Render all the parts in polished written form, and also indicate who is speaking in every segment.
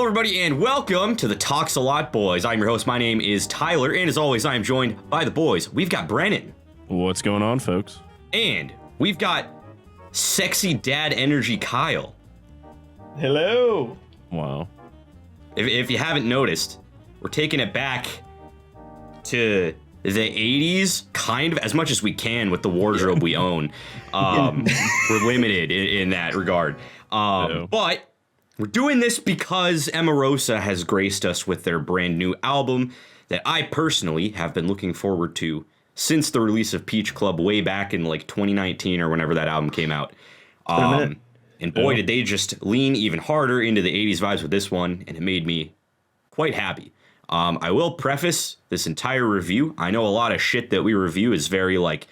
Speaker 1: Hello, everybody, and welcome to the Talks a Lot Boys. I'm your host. My name is Tyler, and as always, I am joined by the boys. We've got Brennan.
Speaker 2: What's going on, folks?
Speaker 1: And we've got sexy dad energy Kyle.
Speaker 3: Hello.
Speaker 2: Wow.
Speaker 1: If you haven't noticed, we're taking it back to the 80s, kind of, as much as we can with the wardrobe we own. We're limited in that regard. But we're doing this because Emarosa has graced us with their brand new album that I personally have been looking forward to since the release of Peach Club way back in like 2019 or whenever that album came out. And boy, did they just lean even harder into the 80s vibes with this one, and it made me quite happy. I will preface this entire review. I know a lot of shit that we review is very like,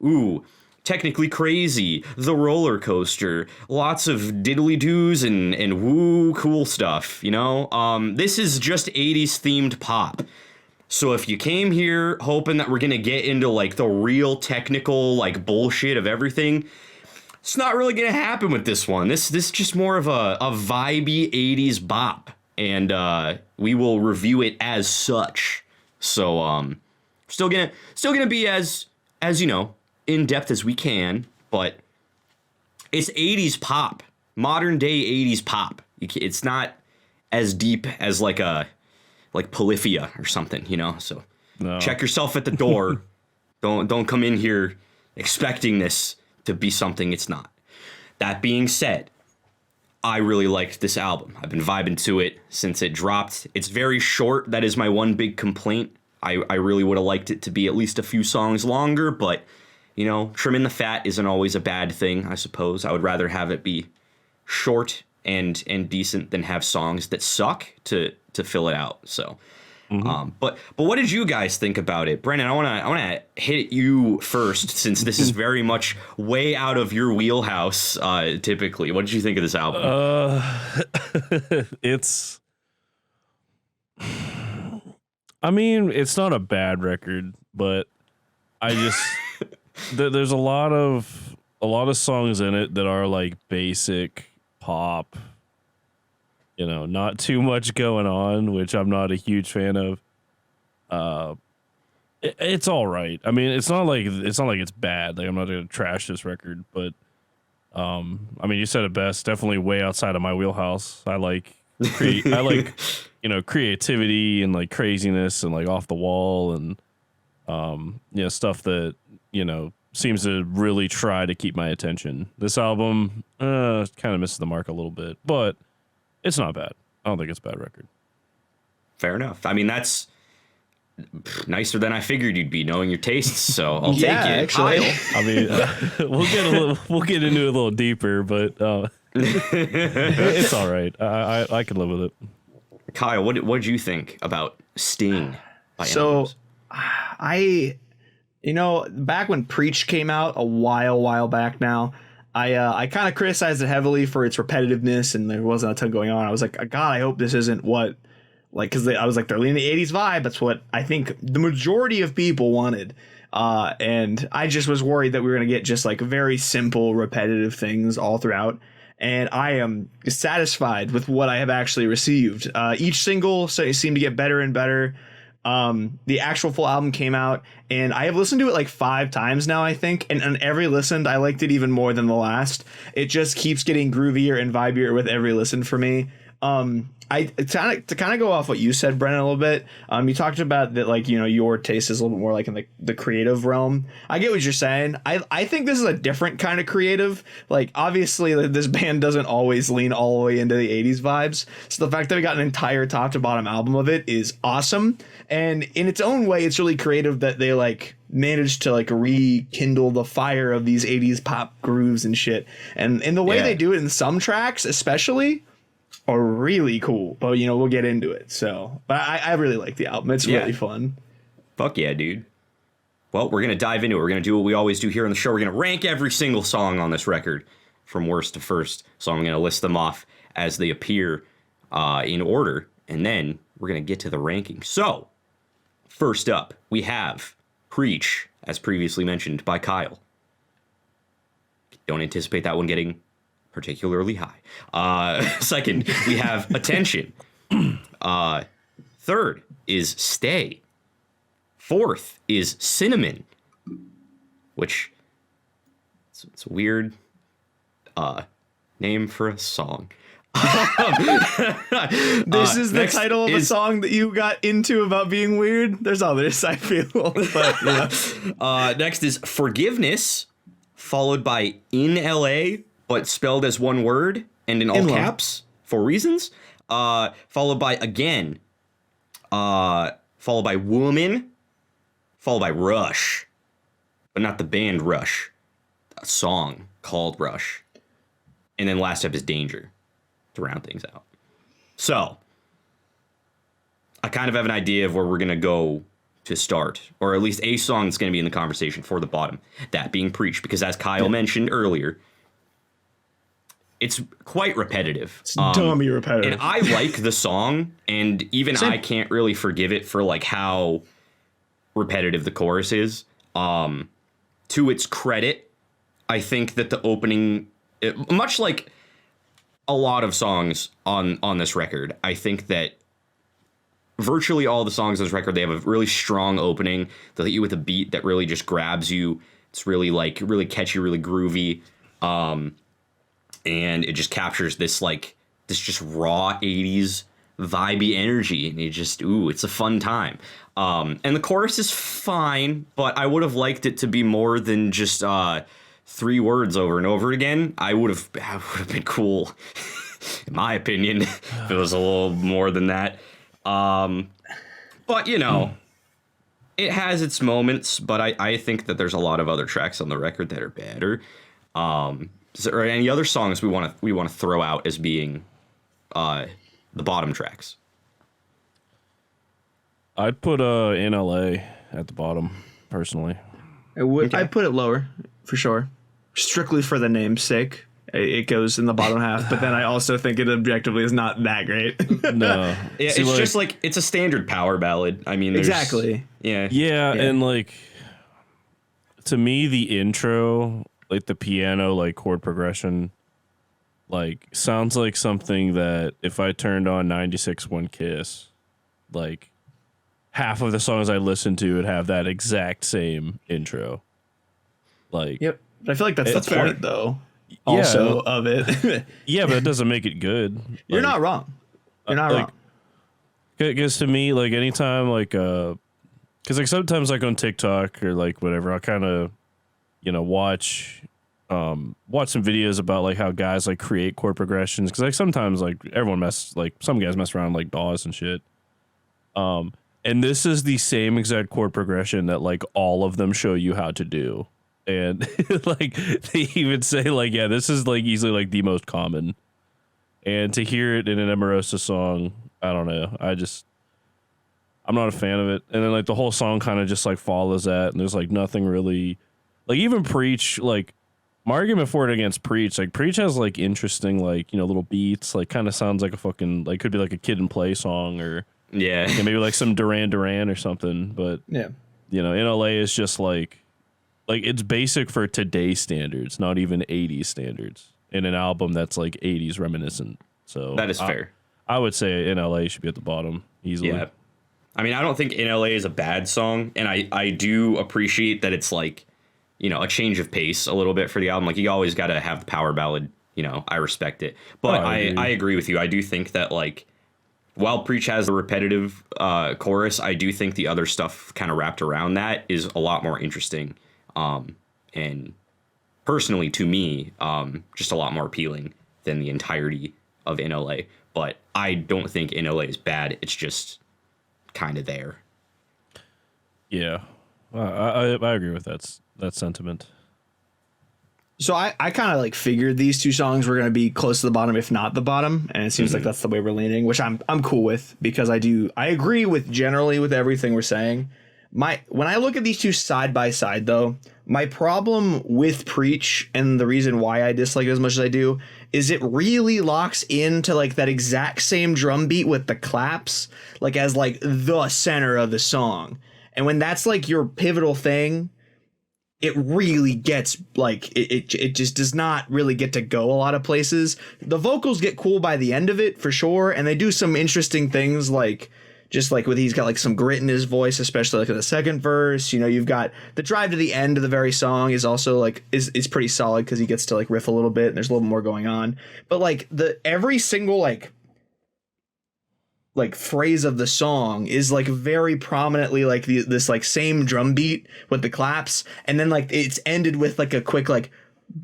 Speaker 1: ooh, technically crazy, the roller coaster, lots of diddly-doos and woo cool stuff, you know? This is just 80s themed pop. So if you came here hoping that we're gonna get into like the real technical like bullshit of everything, it's not really gonna happen with this one. This is just more of a vibey 80s bop, and we will review it as such. So still gonna be as you know, in depth as we can, but it's 80s pop, modern day 80s pop. It's not as deep as like Polyphia or something, you know. So check yourself at the door. Don't come in here expecting this to be something it's not. That being said, I really liked this album. I've been vibing to it since it dropped. It's very short. That is my one big complaint. I really would have liked it to be at least a few songs longer, but you know, trimming the fat isn't always a bad thing, I suppose. I would rather have it be short and decent than have songs that suck to fill it out. So, but what did you guys think about it, Brennan? I wanna hit you first, since this is very much way out of your wheelhouse. Typically, what did you think of this album?
Speaker 2: I mean, it's not a bad record, but I just. There's a lot of songs in it that are like basic pop, you know, not too much going on, which I'm not a huge fan of. It's all right. I mean, it's not like it's bad. Like, I'm not gonna trash this record, but I mean, you said it best. Definitely way outside of my wheelhouse. I like you know, creativity and like craziness and like off the wall and you know, stuff that, you know, seems to really try to keep my attention. This album kind of misses the mark a little bit, but it's not bad. I don't think it's a bad record.
Speaker 1: Fair enough. I mean, that's nicer than I figured you'd be, knowing your tastes. So I'll take it.
Speaker 3: Actually.
Speaker 1: Kyle.
Speaker 2: I mean, we'll get into it a little deeper, but it's all right. I can live with it.
Speaker 1: Kyle, what did you think about Sting by
Speaker 3: So
Speaker 1: Emarosa?
Speaker 3: You know, back when Preach came out a while back now, I kind of criticized it heavily for its repetitiveness, and there wasn't a ton going on. I was like, God, I hope this isn't what, like, because I was like, they're leaning the 80s vibe. That's what I think the majority of people wanted. And I just was worried that we were going to get just like very simple, repetitive things all throughout. And I am satisfied with what I have actually received. Each single seemed to get better and better. The actual full album came out, and I have listened to it like 5 times now, I think. And on every listen, I liked it even more than the last. It just keeps getting groovier and vibier with every listen for me. To kind of go off what you said, Brennan, a little bit. You talked about that, like, you know, your taste is a little bit more like in the creative realm. I get what you're saying. I think this is a different kind of creative. Like, obviously, this band doesn't always lean all the way into the 80s vibes. So the fact that we got an entire top to bottom album of it is awesome. And in its own way, it's really creative that they like managed to like rekindle the fire of these 80s pop grooves and shit. And in the way they do it in some tracks, especially, are really cool. But, you know, we'll get into it. So, but I really like the album. It's really fun.
Speaker 1: Fuck yeah, dude. Well, we're going to dive into it. We're going to do what we always do here on the show. We're going to rank every single song on this record from worst to first. So I'm going to list them off as they appear in order. And then we're going to get to the ranking. So, first up, we have Preach, as previously mentioned by Kyle. Don't anticipate that one getting particularly high. Second, we have Attention. Third is Stay. Fourth is Cinnamon, which it's a weird name for a song.
Speaker 3: This is the title of a song that you got into about being weird. There's others, I feel. But yeah.
Speaker 1: Next is Forgiveness, followed by In LA, but spelled as one word and in all caps for reasons. Followed by Again. Followed by Woman. Followed by Rush. But not the band Rush. A song called Rush. And then last up is Danger, to round things out. So, I kind of have an idea of where we're going to go to start, or at least a song that's going to be in the conversation for the bottom, that being Preach, because as Kyle mentioned earlier, it's quite repetitive.
Speaker 3: It's dummy repetitive.
Speaker 1: And I like the song, and even I can't really forgive it for like how repetitive the chorus is. To its credit, I think that the opening, much like a lot of songs on this record, I think that virtually all the songs on this record, they have a really strong opening. They'll hit you with a beat that really just grabs you. It's really like really catchy, really groovy. And it just captures this just raw 80s vibey energy. And it's a fun time. And the chorus is fine, but I would have liked it to be more than just 3 words over and over again. That would have been cool, in my opinion, if it was a little more than that. But, it has its moments, but I think that there's a lot of other tracks on the record that are better. Is there any other songs we want to throw out as being the bottom tracks?
Speaker 2: I'd put In LA at the bottom, personally.
Speaker 3: I'd put it lower, for sure. Strictly for the name's sake. It goes in the bottom half, but then I also think it objectively is not that great.
Speaker 2: No.
Speaker 1: Yeah, it's just like, it's a standard power ballad. I mean,
Speaker 3: exactly.
Speaker 2: Yeah, and like, to me, the intro, like the piano, like chord progression, like sounds like something that if I turned on 96.1 Kiss, like half of the songs I listened to would have that exact same intro. Like,
Speaker 3: yep. But I feel like that's the point, though. Also of it.
Speaker 2: Yeah, but it doesn't make it good.
Speaker 3: You're not wrong. You're not wrong.
Speaker 2: Because to me, like anytime, like, because like sometimes like on TikTok or like whatever, I'll kind of, watch some videos about like how guys like create chord progressions. Because like sometimes like some guys mess around like DAWs and shit. And this is the same exact chord progression that like all of them show you how to do. And like they even say like, yeah, this is like easily like the most common. And to hear it in an Emarosa song, I don't know. I'm not a fan of it. And then like the whole song kind of just like follows that, and there's like nothing really, like even Preach, like my argument for it against Preach, like Preach has like interesting like, little beats, like kind of sounds like a fucking, like could be like a Kid and Play song or maybe like some Duran Duran or something. But in LA is just like it's basic for today's standards, not even 80s standards, in an album that's like 80s reminiscent. So
Speaker 1: that is fair.
Speaker 2: I would say In LA should be at the bottom easily.
Speaker 1: Yeah. I mean, I don't think In LA is a bad song, and I do appreciate that it's like, a change of pace a little bit for the album. Like, you always got to have the power ballad, I respect it. But I agree with you. I do think that, like, while Preach has a repetitive chorus, I do think the other stuff kind of wrapped around that is a lot more interesting. And personally, to me, just a lot more appealing than the entirety of In LA. But I don't think In LA is bad. It's just kind of there.
Speaker 2: Yeah, I agree with that sentiment.
Speaker 3: So I kind of like figured these two songs were going to be close to the bottom, if not the bottom, and it seems like that's the way we're leaning, which I'm cool with, because I agree with generally with everything we're saying. When I look at these two side by side, though, my problem with Preach, and the reason why I dislike it as much as I do, is it really locks into like that exact same drum beat with the claps, like as like the center of the song. And when that's like your pivotal thing, it really gets like it just does not really get to go a lot of places. The vocals get cool by the end of it for sure, and they do some interesting things like just like with he's got like some grit in his voice, especially like in the second verse. You know, you've got the drive to the end of the very song is also like is pretty solid because he gets to like riff a little bit and there's a little more going on. But like the every single like phrase of the song is like very prominently like this like same drum beat with the claps, and then like it's ended with like a quick like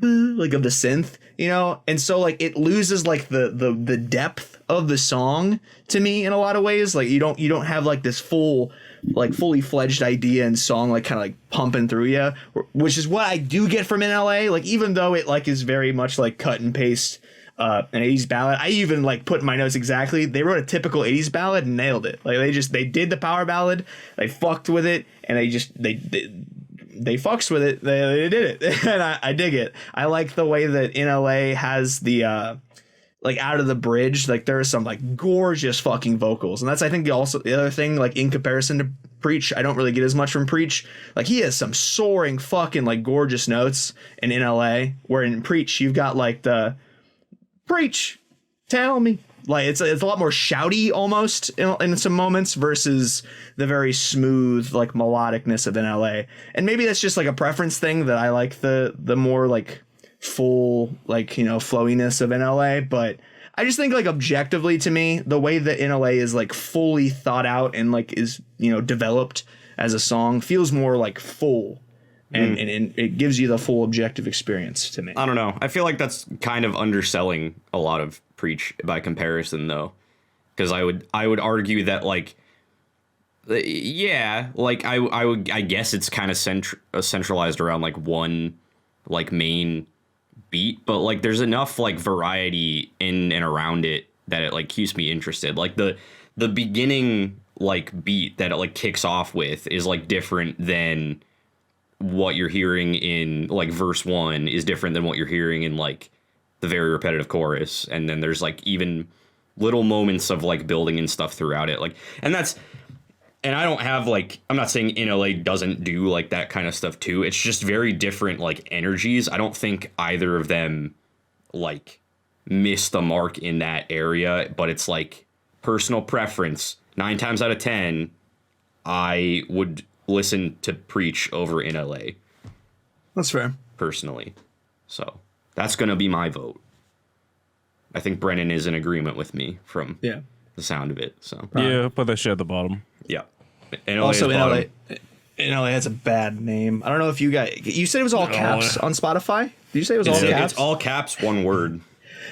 Speaker 3: of the synth, you know, and so like it loses like the depth of the song to me in a lot of ways. Like you don't have like this fully fledged idea and song like kind of like pumping through you, which is what I do get from NLA. Like even though it like is very much like cut and paste an 80s ballad, I even like put in my notes exactly they wrote a typical 80s ballad and nailed it. Like they did the power ballad, they fucked with it, and they fucks with it. They did it, and I dig it. I like the way that NLA has the like out of the bridge, like there are some like gorgeous fucking vocals, and that's I think also the other thing. Like in comparison to Preach, I don't really get as much from Preach. Like he has some soaring fucking like gorgeous notes in NLA, where in Preach you've got like the Preach, tell me. Like it's a lot more shouty almost in some moments versus the very smooth like melodicness of NLA. And maybe that's just like a preference thing that I like the more like full like, you know, flowiness of NLA. But I just think like objectively to me, the way that NLA is like fully thought out and like is, you know, developed as a song feels more like full. And it gives you the full objective experience to me.
Speaker 1: I don't know. I feel like that's kind of underselling a lot of Preach by comparison, though, because I would argue that like, yeah, like I guess it's kind of centralized around like one like main beat, but like there's enough like variety in and around it that it like keeps me interested. Like the beginning like beat that it like kicks off with is like different than what you're hearing in like verse 1 is different than what you're hearing in like the very repetitive chorus, and then there's like even little moments of like building and stuff throughout it, like, and I don't have like, I'm not saying NLA doesn't do like that kind of stuff too, it's just very different like energies. I don't think either of them like miss the mark in that area, but it's like personal preference. 9 times out of 10 I would listen to Preach over NLA.
Speaker 3: That's fair.
Speaker 1: Personally. So that's going to be my vote. I think Brennan is in agreement with me from the sound of it. So
Speaker 2: yeah, put that shit at the bottom.
Speaker 1: Yeah. NLA
Speaker 3: also, NLA has a bad name. I don't know if you said it was all caps on Spotify. Did you say it was all caps?
Speaker 1: It's all caps, one word.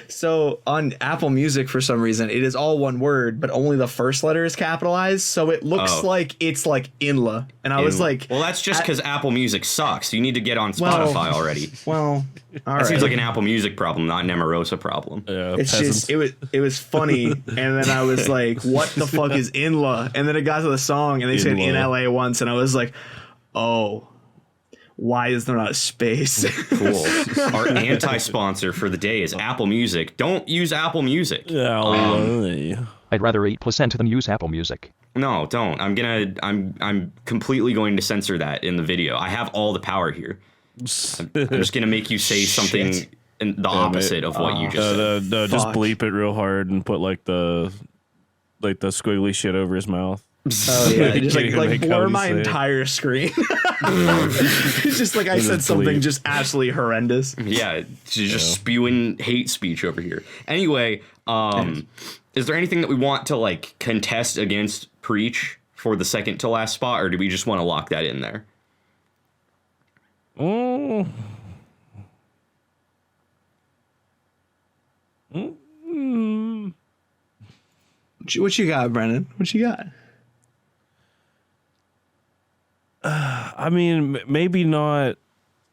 Speaker 3: So on Apple Music, for some reason, it is all one word, but only the first letter is capitalized. So it looks like it's like Inla. And I was like,
Speaker 1: well, that's just because Apple Music sucks. You need to get on Spotify already.
Speaker 3: Well, all right.
Speaker 1: Seems like an Apple Music problem, not an Emarosa problem.
Speaker 2: Yeah,
Speaker 3: it's
Speaker 2: peasants.
Speaker 3: just it was funny, and then I was like, what the fuck is Inla? And then it got to the song, and they said in LA once, and I was like, oh. Why is there not a space?
Speaker 1: Cool. Our anti-sponsor for the day is Apple Music. Don't use Apple Music.
Speaker 4: I'd rather eat placenta than use Apple Music.
Speaker 1: No, don't. I'm completely going to censor that in the video. I have all the power here. I'm just gonna make you say something in the opposite of what you just said.
Speaker 2: No, just bleep it real hard and put like the squiggly shit over his mouth.
Speaker 3: Oh yeah, just like blur my entire screen. It's just like I said something just absolutely horrendous.
Speaker 1: Yeah, just spewing hate speech over here. Anyway, is there anything that we want to like contest against Preach for the second to last spot, or do we just want to lock that in there?
Speaker 3: What you got, Brennan? What you got?
Speaker 2: I mean, maybe not.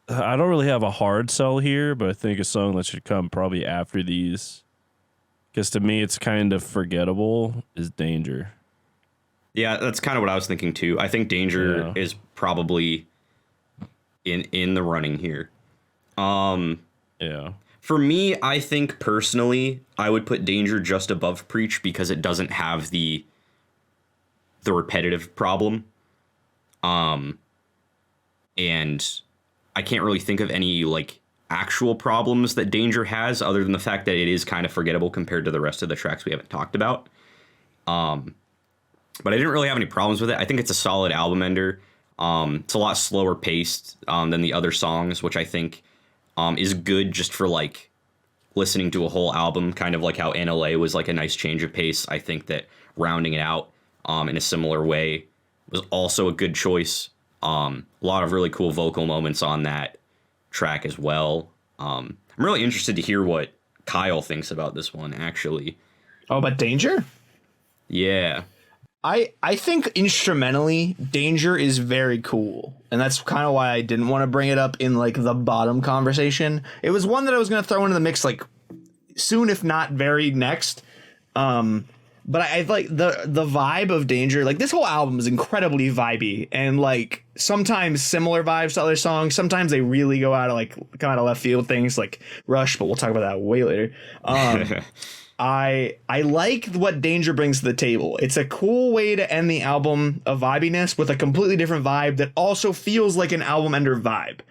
Speaker 2: I don't really have a hard sell here, but I think a song that should come probably after these, because to me it's kind of forgettable, is Danger.
Speaker 1: Yeah, that's kind of what I was thinking too. I think Danger is probably in the running here.
Speaker 2: Yeah.
Speaker 1: For me, I think personally, I would put Danger just above Preach because it doesn't have the repetitive problem. And I can't really think of any like actual problems that Danger has, other than the fact that it is kind of forgettable compared to the rest of the tracks we haven't talked about. But I didn't really have any problems with it. I think it's a solid album ender. It's a lot slower paced than the other songs, which I think is good just for like listening to a whole album, kind of like how NLA was like a nice change of pace. I think that rounding it out in a similar way was also a good choice. A lot of really cool vocal moments on that track as well. I'm really interested to hear what Kyle thinks about this one, actually.
Speaker 3: Oh, but Danger?
Speaker 1: Yeah.
Speaker 3: I think instrumentally, Danger is very cool. And that's kind of why I didn't want to bring it up in like the bottom conversation. It was one that I was going to throw into the mix like soon, if not very next. But I like the vibe of Danger. Like, this whole album is incredibly vibey, and like sometimes similar vibes to other songs. Sometimes they really go out of like kind of left field things like Rush, but we'll talk about that way later. I like what Danger brings to the table. It's a cool way to end the album of vibiness with a completely different vibe that also feels like an album ender vibe.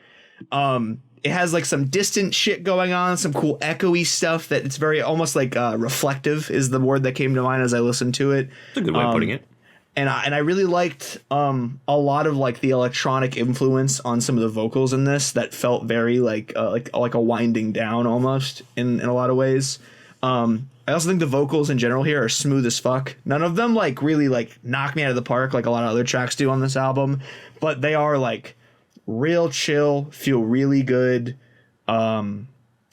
Speaker 3: It has like some distant shit going on, some cool echoey stuff that it's very almost like reflective is the word that came to mind as I listened to it.
Speaker 1: That's a good way of putting it.
Speaker 3: And I really liked a lot of like the electronic influence on some of the vocals in this that felt very like a winding down almost in a lot of ways. I also think the vocals in general here are smooth as fuck. None of them like really like knock me out of the park like a lot of other tracks do on this album, but they are like real chill, feel really good. I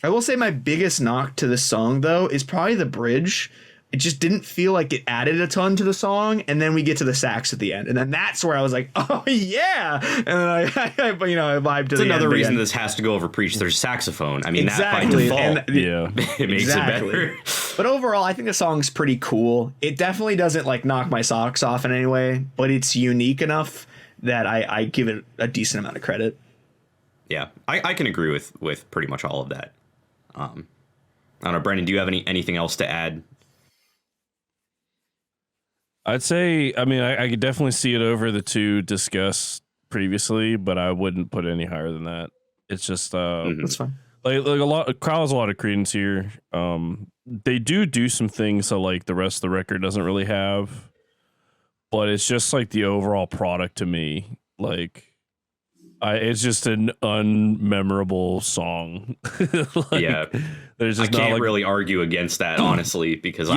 Speaker 3: will say my biggest knock to this song though is probably the bridge. It just didn't feel like it added a ton to the song, and then we get to the sax at the end, and then that's where I was like, "Oh yeah!" And then I vibed to the end.
Speaker 1: Another reason
Speaker 3: again.
Speaker 1: this has to go over Preach. There's saxophone. I mean,
Speaker 3: Exactly.
Speaker 1: that by default, it makes
Speaker 3: Exactly.
Speaker 1: it better.
Speaker 3: But overall, I think the song's pretty cool. It definitely doesn't like knock my socks off in any way, but it's unique enough that I give it a decent amount of credit.
Speaker 1: Yeah, I can agree with pretty much all of that. I don't know, Brendan, do you have anything else to add?
Speaker 2: I'd say, I mean, I could definitely see it over the two discussed previously, but I wouldn't put it any higher than that. It's just
Speaker 3: That's fine.
Speaker 2: like Kyle has a lot of credence here. They do some things that like the rest of the record doesn't really have, but it's just like the overall product to me. Like, it's just an unmemorable song. Like,
Speaker 1: Yeah,
Speaker 2: there's
Speaker 1: I
Speaker 2: just not
Speaker 1: can't
Speaker 2: like,
Speaker 1: really argue against that, honestly, because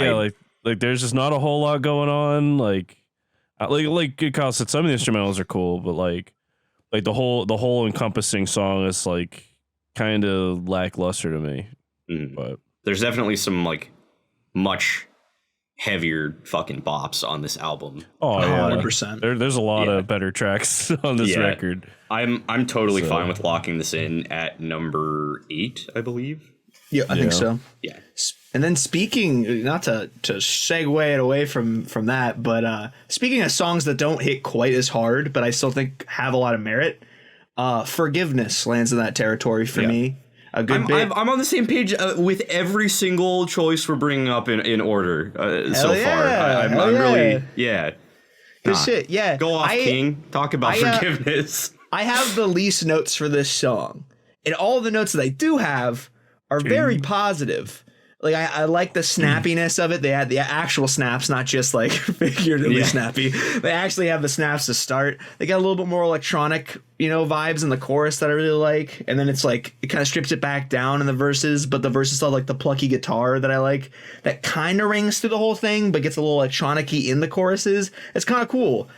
Speaker 2: like there's just not a whole lot going on. Like Kyle said, some of the instrumentals are cool, but like the whole encompassing song is like kind of lackluster to me. But
Speaker 1: there's definitely some like much heavier fucking bops on this album.
Speaker 2: oh yeah,
Speaker 3: 100%.
Speaker 2: there's a lot of better tracks on this record.
Speaker 1: I'm totally fine with locking this in at number 8, I believe.
Speaker 3: Yeah, I think so.
Speaker 1: Yeah.
Speaker 3: And then speaking, not to segue it away from that, but speaking of songs that don't hit quite as hard, but I still think have a lot of merit, Forgiveness lands in that territory for me. A good bit.
Speaker 1: I'm on the same page with every single choice we're bringing up in order so far. I'm really,
Speaker 3: Good shit, yeah.
Speaker 1: Go off, King. Talk about Forgiveness.
Speaker 3: I have the least notes for this song, and all the notes that I do have are very positive. Like I like the snappiness of it. They had the actual snaps, not just like figuratively snappy. They actually have the snaps to start. They got a little bit more electronic, vibes in the chorus that I really like. And then it's like it kind of strips it back down in the verses, but the verses still have like the plucky guitar that I like. That kind of rings through the whole thing, but gets a little electronic-y in the choruses. It's kind of cool.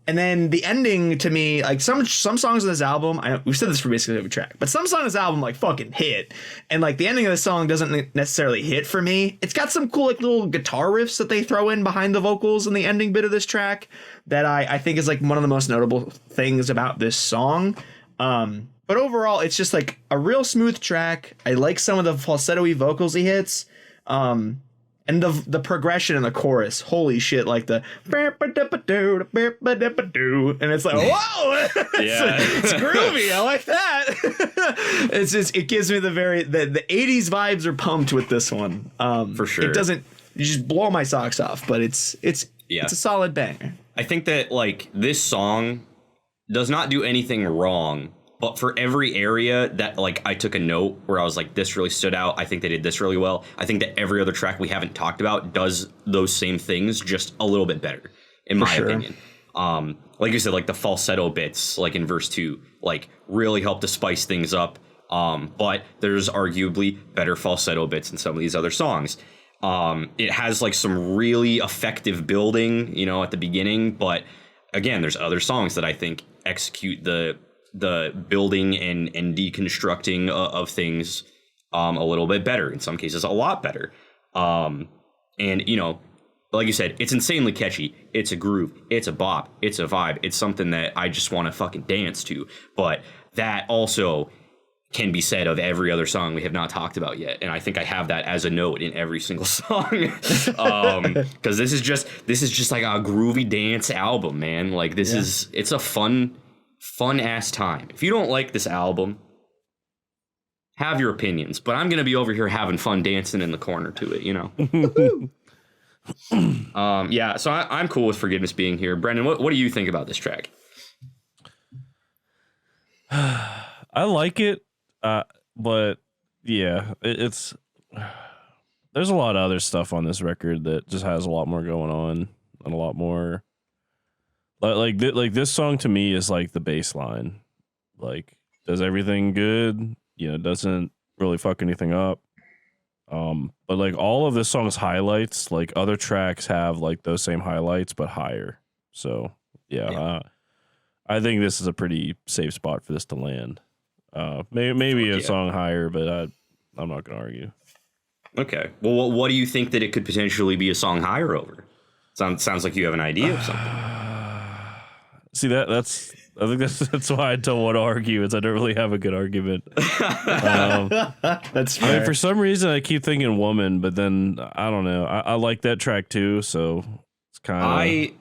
Speaker 3: And then the ending to me, like some songs on this album, we've said this for basically every track, but some songs on this album like fucking hit. And like the ending of the song doesn't necessarily hit for me. It's got some cool like little guitar riffs that they throw in behind the vocals in the ending bit of this track that I think is like one of the most notable things about this song. But overall, it's just like a real smooth track. I like some of the falsetto-y vocals he hits. And the progression in the chorus, holy shit, like the and it's like, whoa, it's groovy. I like that. It's just, it gives me the 80s vibes are pumped with this one.
Speaker 1: For sure.
Speaker 3: It doesn't just blow my socks off, but it's a solid banger.
Speaker 1: I think that like this song does not do anything wrong, But for every area that like I took a note where I was like, this really stood out. I think they did this really well. I think that every other track we haven't talked about does those same things just a little bit better, in my opinion. Like you said, like the falsetto bits, like in verse 2, like really help to spice things up. But there's arguably better falsetto bits in some of these other songs. It has like some really effective building, you know, at the beginning. But again, there's other songs that I think execute the building and deconstructing of things a little bit better, in some cases a lot better. And you know, like you said, it's insanely catchy. It's a groove, it's a bop, it's a vibe, it's something that I just want to fucking dance to. But that also can be said of every other song we have not talked about yet, and I think I have that as a note in every single song. Because this is just like a groovy dance album, man. Like it's a fun ass time. If you don't like this album, have your opinions, but I'm gonna be over here having fun dancing in the corner to it, you know. Yeah, so I'm cool with Forgiveness being here. Brendan, what do you think about this track?
Speaker 2: I like it, but yeah, it's there's a lot of other stuff on this record that just has a lot more going on and a lot more. Like this song to me is like the baseline. Like, does everything good, you know, doesn't really fuck anything up. But like all of this song's highlights, like other tracks have like those same highlights but higher. So yeah. I think this is a pretty safe spot for this to land. Maybe a song higher, but I'm not gonna argue. Okay.
Speaker 1: Well, what do you think that it could potentially be a song higher over? Sounds like you have an idea of something.
Speaker 2: See, that's I think that's why I don't want to argue, is I don't really have a good argument.
Speaker 3: That's fair.
Speaker 2: I mean, for some reason I keep thinking Woman, but then I don't know. I like that track too, so it's kind of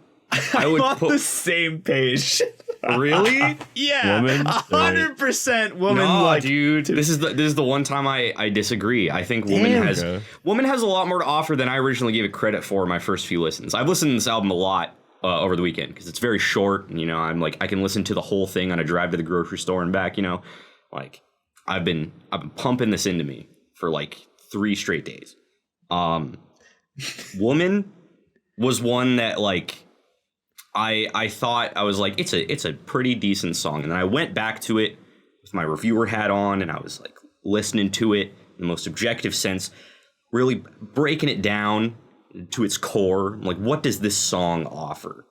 Speaker 1: I would
Speaker 3: on
Speaker 1: put
Speaker 3: the same page.
Speaker 1: Really?
Speaker 3: Yeah,
Speaker 2: Woman?
Speaker 3: 100% Woman.
Speaker 1: No,
Speaker 3: like,
Speaker 1: dude, this is the one time I disagree. I think Woman has a lot more to offer than I originally gave it credit for in my first few listens. I've listened to this album a lot over the weekend because it's very short, and you know, I'm like, I can listen to the whole thing on a drive to the grocery store and back. You know, like I've been pumping this into me for like 3 straight days. Woman was one that like I thought, I was like, it's a pretty decent song, and then I went back to it with my reviewer hat on, and I was like listening to it in the most objective sense, really breaking it down to its core. Like, what does this song offer?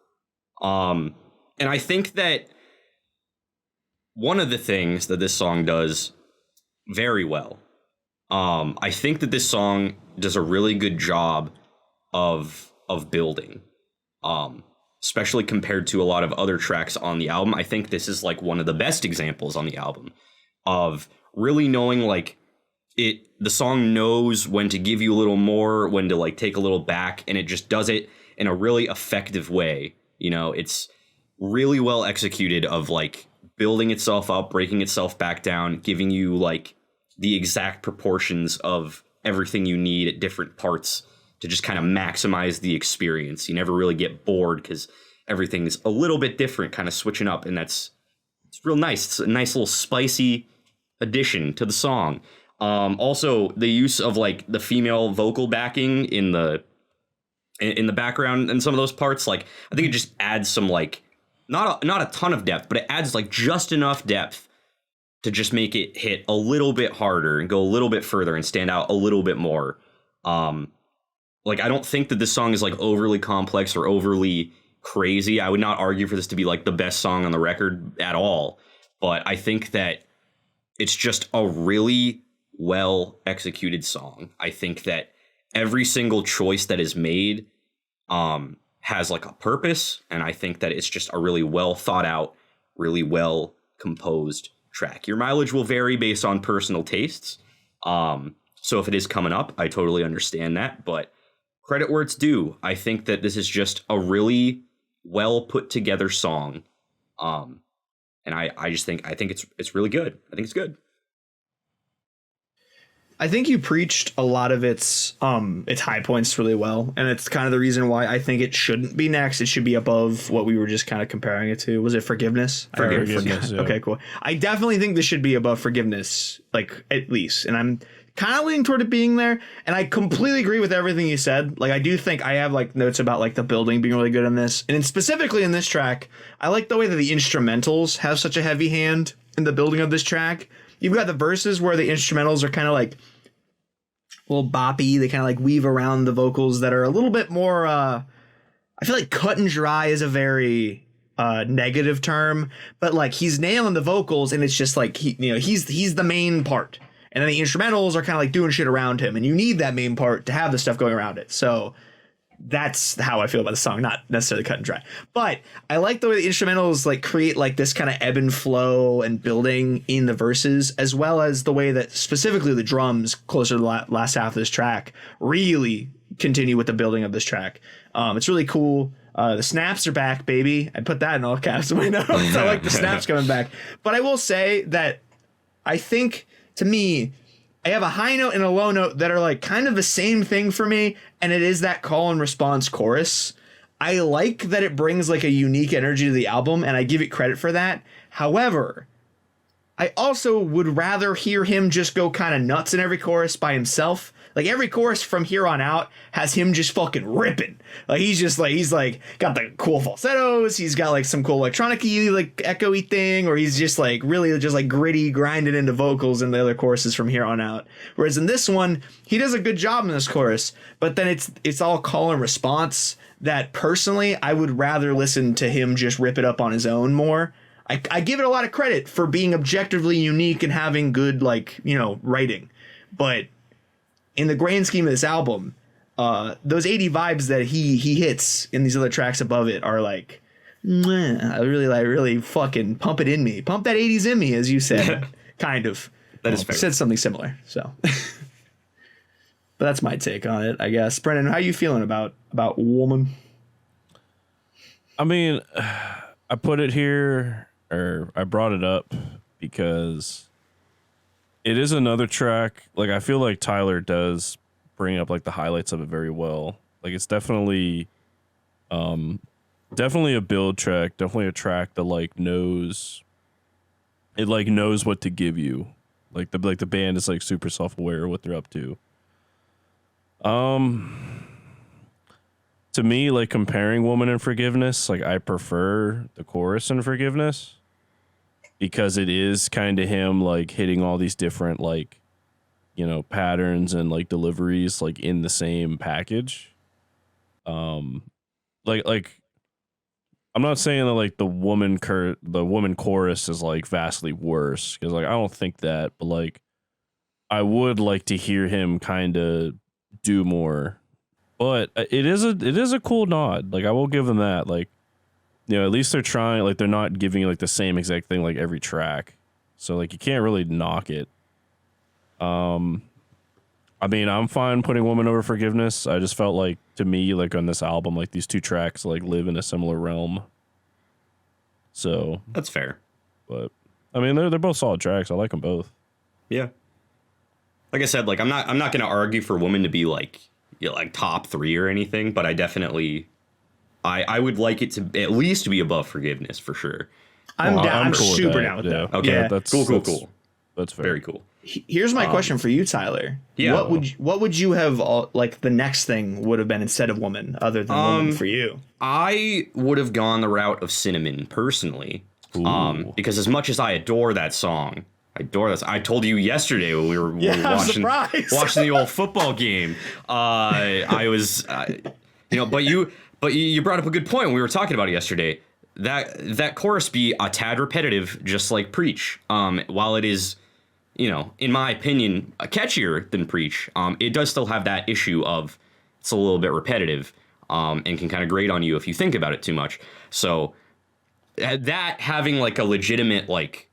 Speaker 1: And I think that one of the things that this song does very well, I think that this song does a really good job of building, especially compared to a lot of other tracks on the album. I think this is like one of the best examples on the album of really knowing, like, the song knows when to give you a little more, when to like take a little back, and it just does it in a really effective way. You know, it's really well executed of like building itself up, breaking itself back down, giving you like the exact proportions of everything you need at different parts to just kind of maximize the experience. You never really get bored because everything's a little bit different, kind of switching up, and it's real nice. It's a nice little spicy addition to the song. Also, the use of like the female vocal backing in the background and some of those parts, like I think it just adds some like not a ton of depth, but it adds like just enough depth to just make it hit a little bit harder and go a little bit further and stand out a little bit more. Like, I don't think that this song is like overly complex or overly crazy. I would not argue for this to be like the best song on the record at all, but I think that it's just a really well executed song. I think that every single choice that is made has like a purpose, and I think that it's just a really well thought out, really well composed track. Your mileage will vary based on personal tastes, so if it is coming up, I totally understand that, but credit where it's due. I think that this is just a really well put together song, and I think it's really good. I think it's good.
Speaker 3: I think you preached a lot of its high points really well, and it's kind of the reason why I think it shouldn't be next. It should be above what we were just kind of comparing it to. Was it Forgiveness?
Speaker 2: Forgiveness. Yeah.
Speaker 3: Okay, cool. I definitely think this should be above Forgiveness, like at least, and I'm kind of leaning toward it being there. And I completely agree with everything you said. Like I do think I have like notes about like the building being really good in this, and specifically in this track, I like the way that the instrumentals have such a heavy hand in the building of this track. You've got the verses where the instrumentals are kind of like a little boppy. They kind of like weave around the vocals that are a little bit more, I feel like cut and dry is a very negative term, but like he's nailing the vocals and it's just like, he's the main part. And then the instrumentals are kind of like doing shit around him. And you need that main part to have the stuff going around it. So that's how I feel about the song, not necessarily cut and dry. But I like the way the instrumentals like create like this kind of ebb and flow and building in the verses, as well as the way that specifically the drums closer to the last half of this track really continue with the building of this track. It's really cool. The snaps are back, baby. I put that in all caps in my notes. I like the snaps coming back. But I will say that I think, to me, I have a high note and a low note that are like kind of the same thing for me, and it is that call and response chorus. I like that it brings like a unique energy to the album, and I give it credit for that. However, I also would rather hear him just go kind of nuts in every chorus by himself. Like every chorus from here on out has him just fucking ripping. Like he's got the cool falsettos. He's got like some cool electronic-y, like echoey thing, or he's just like really just like gritty, grinding into vocals in the other choruses from here on out. Whereas in this one, he does a good job in this chorus, but then it's all call and response that personally I would rather listen to him just rip it up on his own more. I give it a lot of credit for being objectively unique and having good writing, but in the grand scheme of this album, those 80 vibes that he hits in these other tracks above it are like, I really fucking pump it in me. Pump that 80s in me, as you said, kind of.
Speaker 1: That is fair.
Speaker 3: Said something similar, so. But that's my take on it, I guess. Brennan, how are you feeling about Woman?
Speaker 2: I mean, I put it here, or I brought it up because it is another track. Like I feel like Tyler does bring up like the highlights of it very well. Like it's definitely a build track, definitely a track that knows what to give you. Like the band is like super self-aware of what they're up to. To me, like comparing Woman and Forgiveness, like I prefer the chorus in Forgiveness, because it is kind of him like hitting all these different patterns and like deliveries like in the same package. Like I'm not saying that like the woman chorus is like vastly worse, because like I don't think that, but like I would like to hear him kind of do more. But it is a cool nod. Like I will give them that. Like, at least they're trying. Like they're not giving you like the same exact thing like every track. So like you can't really knock it. I mean, I'm fine putting Woman over Forgiveness. I just felt like, to me, like on this album, like these two tracks like live in a similar realm. So
Speaker 1: that's fair.
Speaker 2: But I mean, they're both solid tracks. I like them both.
Speaker 1: Yeah. Like I said, like I'm not going to argue for Woman to be like top 3 or anything, but I definitely I would like it to at least be above Forgiveness for sure.
Speaker 3: I'm down. I'm
Speaker 2: cool
Speaker 3: super
Speaker 2: with
Speaker 3: down with that.
Speaker 1: Okay,
Speaker 3: yeah.
Speaker 2: That's
Speaker 1: cool.
Speaker 2: That's fair.
Speaker 1: Very cool.
Speaker 3: Here's my question for you, Tyler.
Speaker 1: Yeah.
Speaker 3: What would you have like the next thing would have been instead of Woman, other than Woman for you?
Speaker 1: I would have gone the route of Cinnamon personally. Because as much as I adore that song, I told you yesterday when we were watching the old football game. I was, but you brought up a good point when we were talking about it yesterday. That chorus be a tad repetitive, just like Preach. While it is, in my opinion, catchier than Preach, it does still have that issue of it's a little bit repetitive, and can kind of grate on you if you think about it too much. So that having like a legitimate like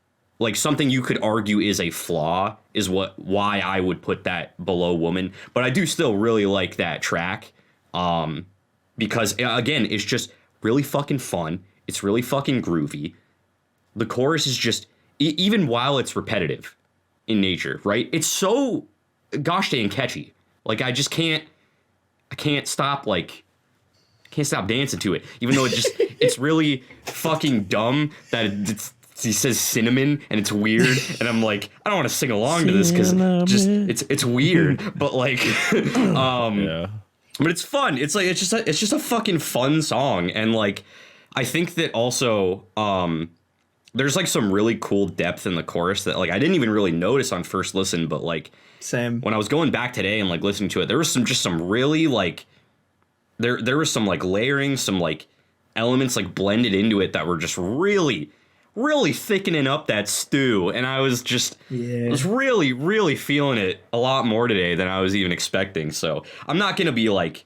Speaker 1: something you could argue is a flaw is why I would put that below Woman. But I do still really like that track, because again, it's just really fucking fun. It's really fucking groovy. The chorus is just, even while it's repetitive in nature, right? It's so gosh dang catchy. Like I can't stop dancing to it, even though it's really fucking dumb that he says cinnamon and it's weird, and I'm like, I don't want to sing along to this because it's weird, but like, yeah. But it's fun. It's like it's just a fucking fun song, and like I think that also there's like some really cool depth in the chorus that like I didn't even really notice on first listen, but like
Speaker 3: same
Speaker 1: when I was going back today and like listening to it, there was some really like there was some like layering, some like elements like blended into it that were just really thickening up that stew, and I was really feeling it a lot more today than I was even expecting. So I'm not gonna be like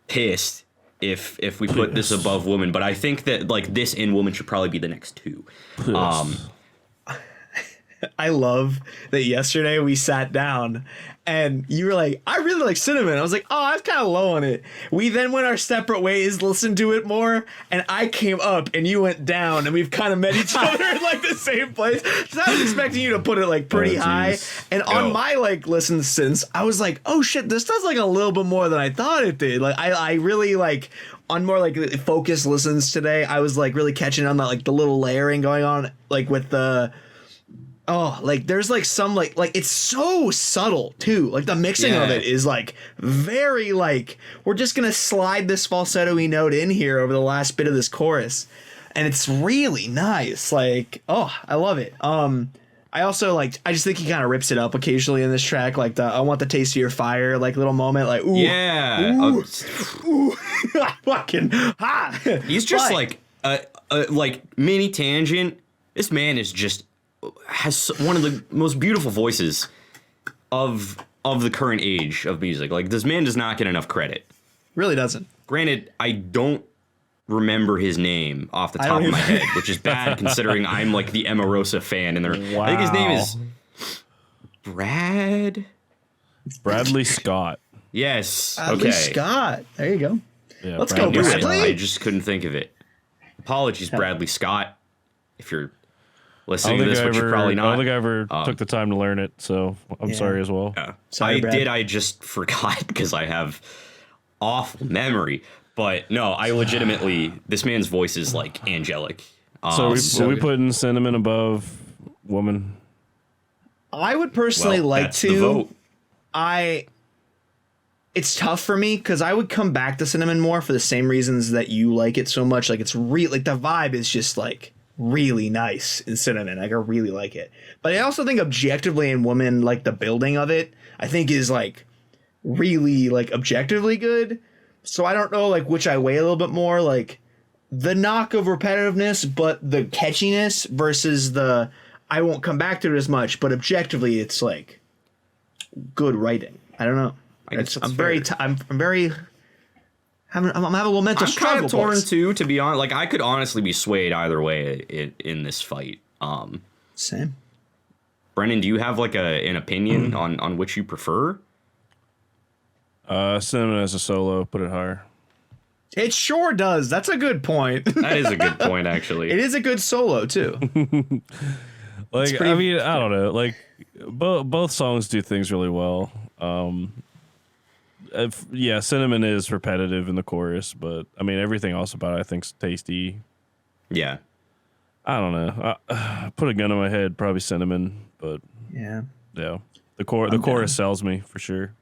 Speaker 1: pissed if we put this above Woman, but I think that like this and Woman should probably be the next two.
Speaker 3: I love that yesterday we sat down and you were like, I really like Cinnamon. I was like, oh, I was kind of low on it. We then went our separate ways, listened to it more, and I came up and you went down, and we've kind of met each other in like the same place. So I was expecting you to put it like pretty high. And on my like listen since, I was like, oh shit, this does like a little bit more than I thought it did. Like I really like on more like focused listens today, I was like really catching on that like the little layering going on like with the like there's like some like it's so subtle too. Like the mixing of it is like very like we're just gonna slide this falsetto-y note in here over the last bit of this chorus, and it's really nice. Like I love it. I also like I just think he kind of rips it up occasionally in this track. Like the I want the taste of your fire like little moment. Like ooh ooh fucking ha.
Speaker 1: He's just like a like mini tangent. This man is just has one of the most beautiful voices of the current age of music. Like this man does not get enough credit.
Speaker 3: Really doesn't.
Speaker 1: Granted, I don't remember his name off the top of my head, which is bad considering I'm like the Emarosa fan, and I think his name is
Speaker 2: Bradley Scott.
Speaker 1: Yes.
Speaker 3: Bradley Scott. There you go.
Speaker 2: Yeah,
Speaker 3: Let's go, Bradley.
Speaker 1: I just couldn't think of it. Apologies, Bradley Scott, if you're listening to this, which you're probably not.
Speaker 2: I don't think I ever took the time to learn it, so I'm sorry as well.
Speaker 1: Yeah.
Speaker 3: Sorry, Brad.
Speaker 1: I just forgot because I have awful memory. But no, I legitimately, this man's voice is like angelic.
Speaker 2: So we putting Cinnamon above Woman?
Speaker 3: I would personally like to.
Speaker 1: The vote.
Speaker 3: It's tough for me because I would come back to Cinnamon more for the same reasons that you like it so much. Like it's like the vibe is just like really nice in Cinnamon. Like I really like it. But I also think objectively in Woman, like the building of it, I think is like really like objectively good. So I don't know like which I weigh a little bit more, like the knock of repetitiveness, but the catchiness versus the I won't come back to it as much, but objectively it's like good writing. I don't know. I'm having a little mental struggle.
Speaker 1: I'm kind of torn too, to be honest. Like I could honestly be swayed either way in this fight.
Speaker 3: Same.
Speaker 1: Brendan, do you have like an opinion on which you prefer?
Speaker 2: Cinnamon as a solo, put it higher.
Speaker 3: It sure does. That's a good point.
Speaker 1: That is a good point, actually.
Speaker 3: It is a good solo too.
Speaker 2: Like I mean, I don't know. Like both songs do things really well. Cinnamon is repetitive in the chorus, but I mean everything else about it I think's tasty.
Speaker 1: Yeah.
Speaker 2: I don't know. Put a gun to my head, probably Cinnamon, but
Speaker 3: yeah.
Speaker 2: The chorus sells me for sure.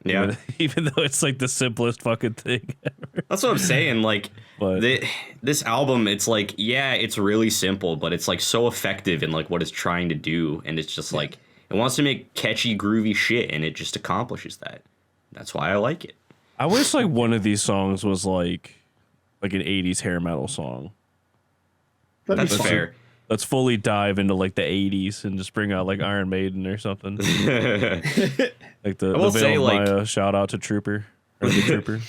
Speaker 1: Yeah.
Speaker 2: Even though it's like the simplest fucking thing ever.
Speaker 1: That's what I'm saying. Like, this album, it's like, yeah, it's really simple, but it's like so effective in like what it's trying to do. And it's just like, it wants to make catchy, groovy shit, and it just accomplishes that. That's why I like it.
Speaker 2: I wish like one of these songs was like an 80s hair metal song.
Speaker 1: That's fair.
Speaker 2: Let's fully dive into like the 80s and just bring out like Iron Maiden or something. Like the Veil of Maya, shout out to Trooper or the Trooper.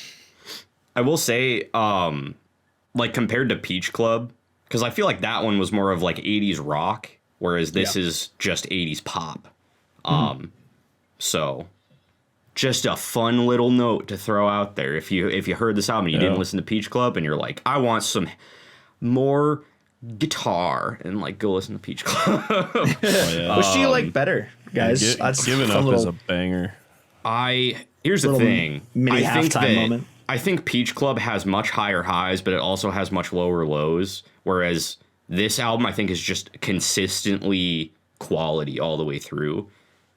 Speaker 1: I will say, like compared to Peach Club, because I feel like that one was more of like 80s rock, whereas this is just 80s pop. So just a fun little note to throw out there. If you heard this album and you didn't listen to Peach Club and you're like, I want some more guitar and like go listen to Peach Club.
Speaker 2: Oh, yeah.
Speaker 3: Which do you like better, guys?
Speaker 2: Giving
Speaker 3: a
Speaker 2: Up
Speaker 3: little,
Speaker 2: is a banger.
Speaker 1: Here's the
Speaker 3: little
Speaker 1: thing.
Speaker 3: mini
Speaker 1: I think
Speaker 3: halftime moment.
Speaker 1: I think Peach Club has much higher highs, but it also has much lower lows. Whereas this album, I think, is just consistently quality all the way through.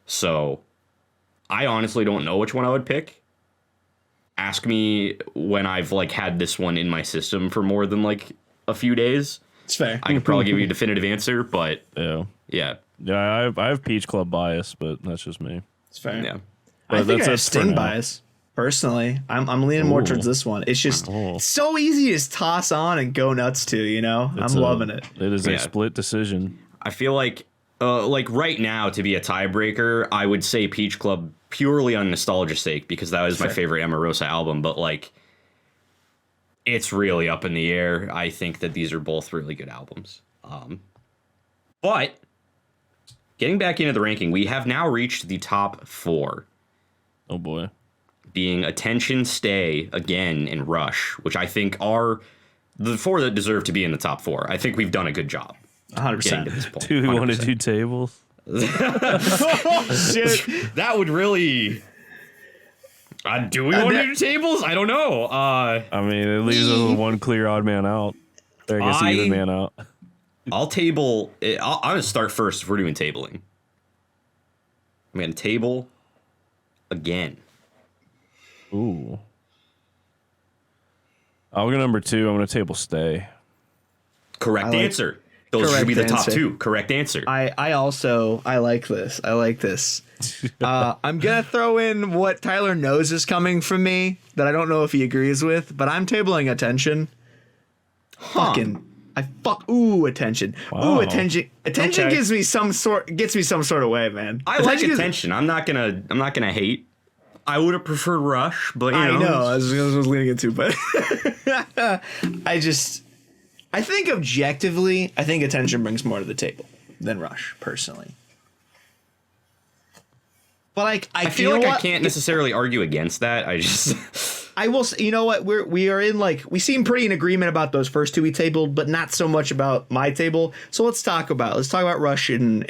Speaker 1: So I honestly don't know which one I would pick. Ask me when I've like had this one in my system for more than like a few days.
Speaker 3: It's fair.
Speaker 1: I could probably give you a definitive answer, but
Speaker 2: Yeah.
Speaker 1: yeah,
Speaker 2: I have Peach Club bias, but that's just me.
Speaker 3: It's fair.
Speaker 1: yeah.
Speaker 3: I think I have
Speaker 2: that's for
Speaker 3: Sting
Speaker 2: now.
Speaker 3: bias. Personally, I'm leaning more
Speaker 2: Ooh.
Speaker 3: towards this one. It's just
Speaker 2: Oh.
Speaker 3: so easy to just toss on and go nuts to, you know? I'm loving it.
Speaker 2: It is
Speaker 1: Yeah.
Speaker 2: a split decision.
Speaker 1: I feel like right now to be a tiebreaker, I would say Peach Club purely on nostalgia's sake because that was my
Speaker 3: Fair.
Speaker 1: favorite Emarosa album. But like, it's really up in the air. I think that these are both really good albums. But getting back into the ranking, we have now reached the top 4,
Speaker 2: Oh boy.
Speaker 1: being Attention, Stay, Again, and Rush, which I think are the 4 that deserve to be in the top 4. I think we've done a good job getting to
Speaker 3: 100%.
Speaker 1: this point.
Speaker 2: Do we want to
Speaker 1: 100%.
Speaker 2: do tables?
Speaker 1: That would really. Do we want to do tables? I don't know.
Speaker 2: I mean, it leaves us with one clear odd man out. Or I guess even man out.
Speaker 1: I'll table. I'm gonna start first if we're doing tabling. I'm gonna table again.
Speaker 2: Ooh. I'll go number 2. I'm going to table Stay.
Speaker 1: Correct
Speaker 3: like-
Speaker 1: answer. Those should
Speaker 3: correct
Speaker 1: be the top
Speaker 3: answer.
Speaker 1: 2. Correct answer.
Speaker 3: I also like this. I like this. I'm gonna throw in what Tyler knows is coming from me that I don't know if he agrees with, but I'm tabling Attention. Fucking attention.
Speaker 2: Wow.
Speaker 3: Ooh, attention. Attention
Speaker 1: Okay.
Speaker 3: gets me some sort of way, man.
Speaker 1: I like
Speaker 3: gives-
Speaker 1: attention. I'm not gonna hate. I would have preferred Rush, but you
Speaker 3: I
Speaker 1: know.
Speaker 3: know. I was leaning into, but I think objectively, I think Attention brings more to the table than Rush, personally. But like,
Speaker 1: I feel like I can't necessarily argue against that. I just.
Speaker 3: I will say, you know what? We are in like, we seem pretty in agreement about those first 2 we tabled, but not so much about my table. So let's talk about Rush and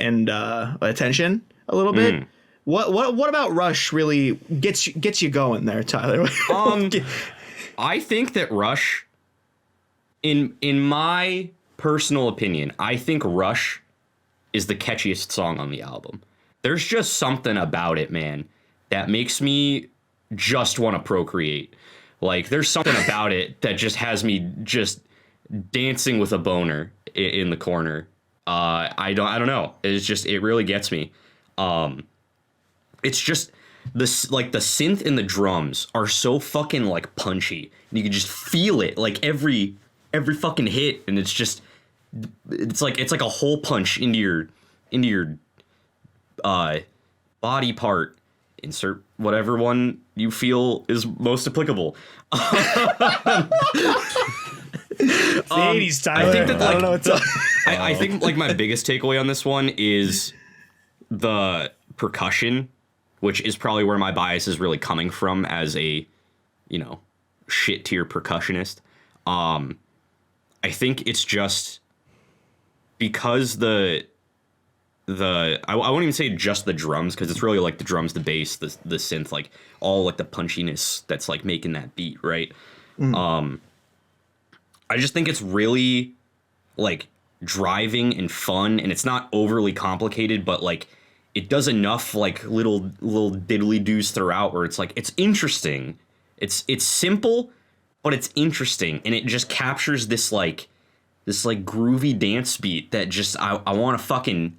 Speaker 3: Attention a little bit. What about Rush really gets you going there, Tyler?
Speaker 1: I think that Rush, in my personal opinion, I think Rush is the catchiest song on the album. There's just something about it, man, that makes me just want to procreate. Like, there's something about it that just has me just dancing with a boner in the corner. I don't know. It's just, it really gets me. It's just this, like, the synth and the drums are so fucking like punchy. You can just feel it like every fucking hit, and it's like a hole punch into your body part. Insert whatever one you feel is most applicable.
Speaker 3: The 80s, Tyler.
Speaker 1: I think that,
Speaker 3: I
Speaker 1: like,
Speaker 3: don't know what's up.
Speaker 1: I think like my biggest takeaway on this one is the percussion, which is probably where my bias is really coming from as a, shit tier percussionist. I think it's just because I won't even say just the drums, because it's really like the drums, the bass, the synth, like all like the punchiness that's like making that beat, right? I just think it's really like driving and fun, and it's not overly complicated, but like it does enough like little diddly doos throughout where it's like it's interesting. It's simple, but it's interesting, and it just captures this groovy dance beat that just I want to fucking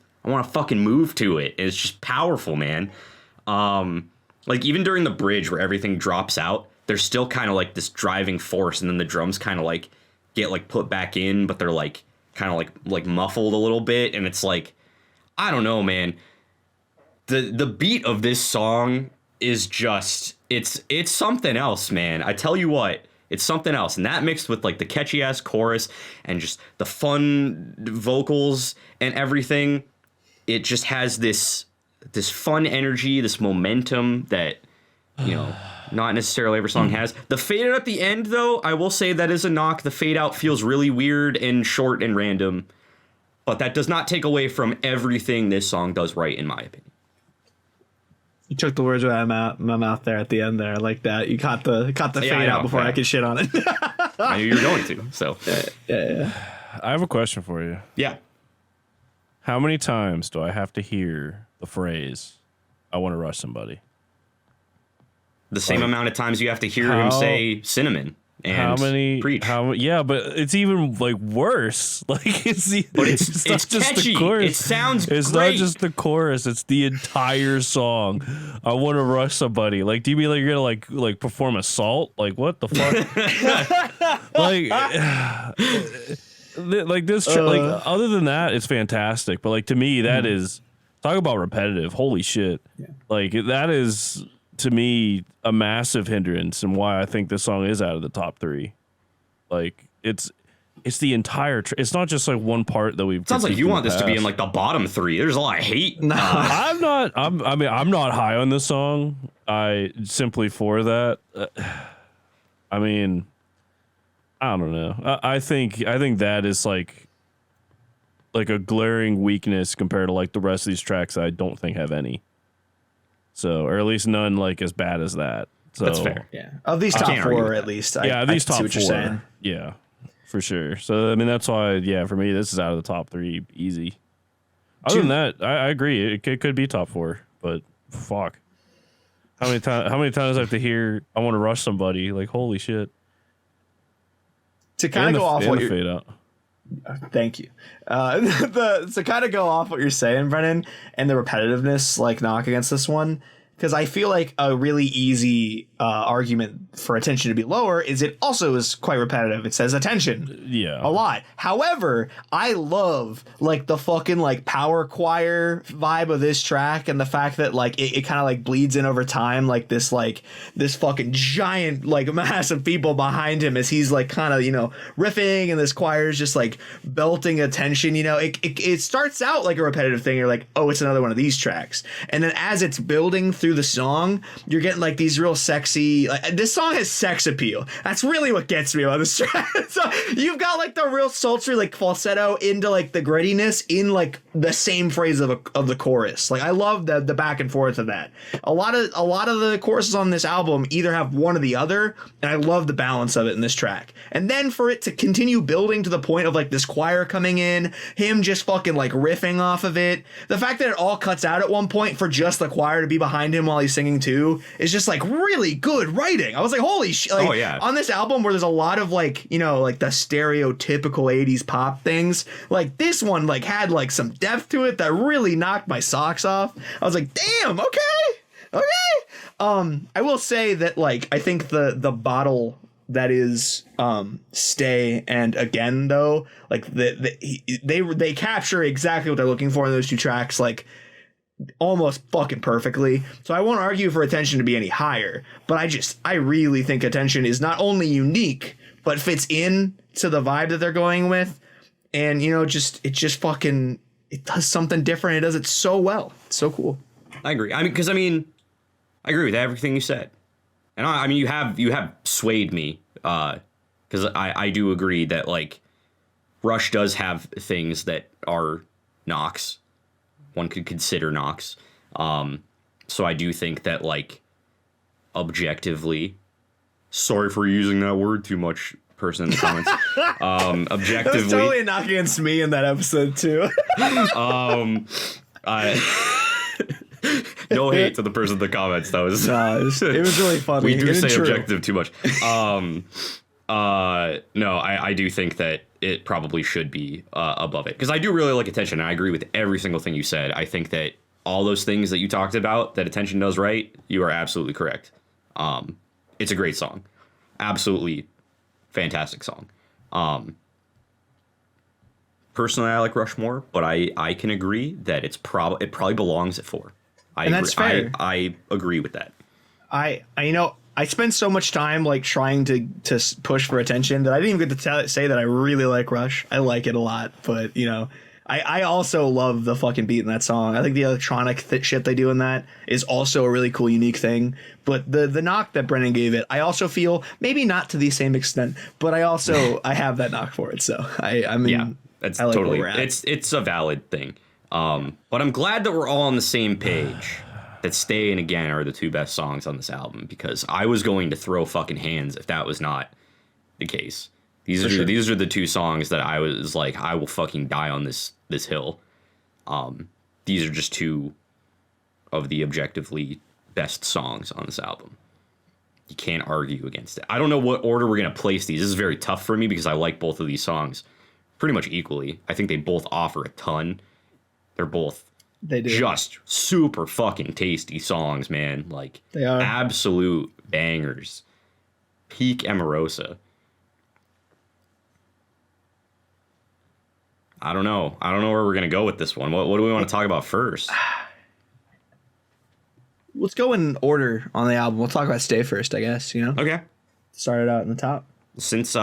Speaker 1: move to it. It's just powerful, man. Like even during the bridge where everything drops out, there's still kind of like this driving force, and then the drums kind of like get like put back in, but they're like kind of like muffled a little bit, and it's like, I don't know, man. The beat of this song is just it's something else, man. I tell you what, it's something else. And that mixed with like the catchy ass chorus and just the fun vocals and everything, it just has this fun energy, this momentum that, Not necessarily every song has. The fade out at the end, though, I will say that is a knock. The fade out feels really weird and short and random. But that does not take away from everything this song does right, in my opinion.
Speaker 3: You took the words out of my mouth there at the end there. I like that. You caught the fade out before I could shit on it.
Speaker 1: I knew you were going to, so.
Speaker 3: Yeah.
Speaker 2: I have a question for you.
Speaker 1: Yeah.
Speaker 2: How many times do I have to hear the phrase, I want to rush somebody?
Speaker 1: The same amount of times you have to hear him say cinnamon and preach.
Speaker 2: Yeah, but it's even like worse. Like it's not just
Speaker 1: catchy.
Speaker 2: the chorus.
Speaker 1: It sounds
Speaker 2: It's
Speaker 1: great.
Speaker 2: not just the chorus. It's the entire song. I want to rush somebody. Like, do you mean like you're gonna like perform assault? Like what the fuck? like this. Like other than that, it's fantastic. But like to me, that is talk about repetitive. Holy shit! Yeah. Like that is. To me, a massive hindrance and why I think this song is out of the top 3. Like it's the entire. It's not just like one part that we've.
Speaker 1: Sounds like you want this to be in like the bottom 3. There's a lot of hate.
Speaker 3: No,
Speaker 2: I'm not. I'm not high on this song. I simply for that. I mean, I don't know. I think that is like a glaring weakness compared to like the rest of these tracks. I don't think have any. So, or at least none like as bad as that. So
Speaker 1: that's fair.
Speaker 3: Yeah, of these top 4 at least.
Speaker 2: These top 4.
Speaker 3: Saying.
Speaker 2: Yeah, for sure. So I mean, that's why. Yeah, for me, this is out of the top 3, easy. Other than that, I agree. It could be top 4, but fuck. How many times I have to hear I want to rush somebody? Like holy shit.
Speaker 3: To kind of go off what you're
Speaker 2: fade out.
Speaker 3: Thank you. To kind of go off what you're saying, Brennan, and the repetitiveness, like knock against this one, because I feel like a really easy argument for attention to be lower is it also is quite repetitive. It says attention a lot. However, I love like the fucking like power choir vibe of this track and the fact that like it kind of like bleeds in over time, like this fucking giant like mass of people behind him as he's like kind of, you know, riffing and this choir is just like belting attention. You know, it starts out like a repetitive thing. You're like, oh, it's another one of these tracks. And then as it's building through the song, you're getting like these real sexy, like this song has sex appeal. That's really what gets me about this track. So you've got like the real sultry like falsetto into like the grittiness in like the same phrase of the chorus. Like I love the back and forth of that. A lot of the choruses on this album either have one or the other, and I love the balance of it in this track. And then for it to continue building to the point of like this choir coming in, him just fucking like riffing off of it, the fact that it all cuts out at one point for just the choir to be behind him while he's singing too is just like really good writing. I was like, holy shit. Like,
Speaker 1: oh, yeah. On
Speaker 3: this album where there's a lot of like, you know, like the stereotypical 80s pop things, like this one like had like some depth to it that really knocked my socks off. I was like, damn, okay. I will say that like I think the bottle that is Stay and Again though, like they capture exactly what they're looking for in those two tracks, like almost fucking perfectly. So I won't argue for Attention to be any higher, but I really think Attention is not only unique but fits in to the vibe that they're going with, and you know, it does something different. It does it so well. It's so cool.
Speaker 1: I agree. I agree with everything you said, and I mean you have swayed me because I do agree that like Rush does have things that are knocks. One could consider knocks. So I do think that, like, objectively, sorry for using that word too much, person in the comments. Objectively,
Speaker 3: that was totally a knock against me in that episode too.
Speaker 1: No hate to the person in the comments. That was
Speaker 3: it was really funny.
Speaker 1: We do say objective too much. No, I do think that it probably should be above it because I do really like Attention, and I agree with every single thing you said. I think that all those things that you talked about that Attention does right, you are absolutely correct. It's a great song, absolutely fantastic song. Personally, I like Rush more, but I can agree that it probably belongs at 4.
Speaker 3: And that's fair.
Speaker 1: I agree with that.
Speaker 3: I spend so much time like trying to push for Attention that I didn't even get to say that I really like Rush. I like it a lot, but you know, I also love the fucking beat in that song. I think the electronic shit they do in that is also a really cool, unique thing. But the knock that Brennan gave it, I also feel maybe not to the same extent, but I have that knock for it. So I mean,
Speaker 1: Yeah, that's
Speaker 3: I like
Speaker 1: totally,
Speaker 3: where we're at.
Speaker 1: it's a valid thing. But I'm glad that we're all on the same page. That Stay and Again are the two best songs on this album, because I was going to throw fucking hands if that was not the case. These are the two songs that I was like, I will fucking die on this hill. These are just two of the objectively best songs on this album. You can't argue against it. I don't know what order we're gonna place these. This is very tough for me because I like both of these songs pretty much equally. I think they both offer a ton. They're both just super fucking tasty songs, man. Like,
Speaker 3: they are
Speaker 1: absolute bangers. Peak Emarosa. I don't know where we're gonna go with this one. What do we want to talk about first?
Speaker 3: Let's go in order on the album. We'll talk about Stay first, I guess. You know.
Speaker 1: Okay.
Speaker 3: Started out in the top.
Speaker 1: Since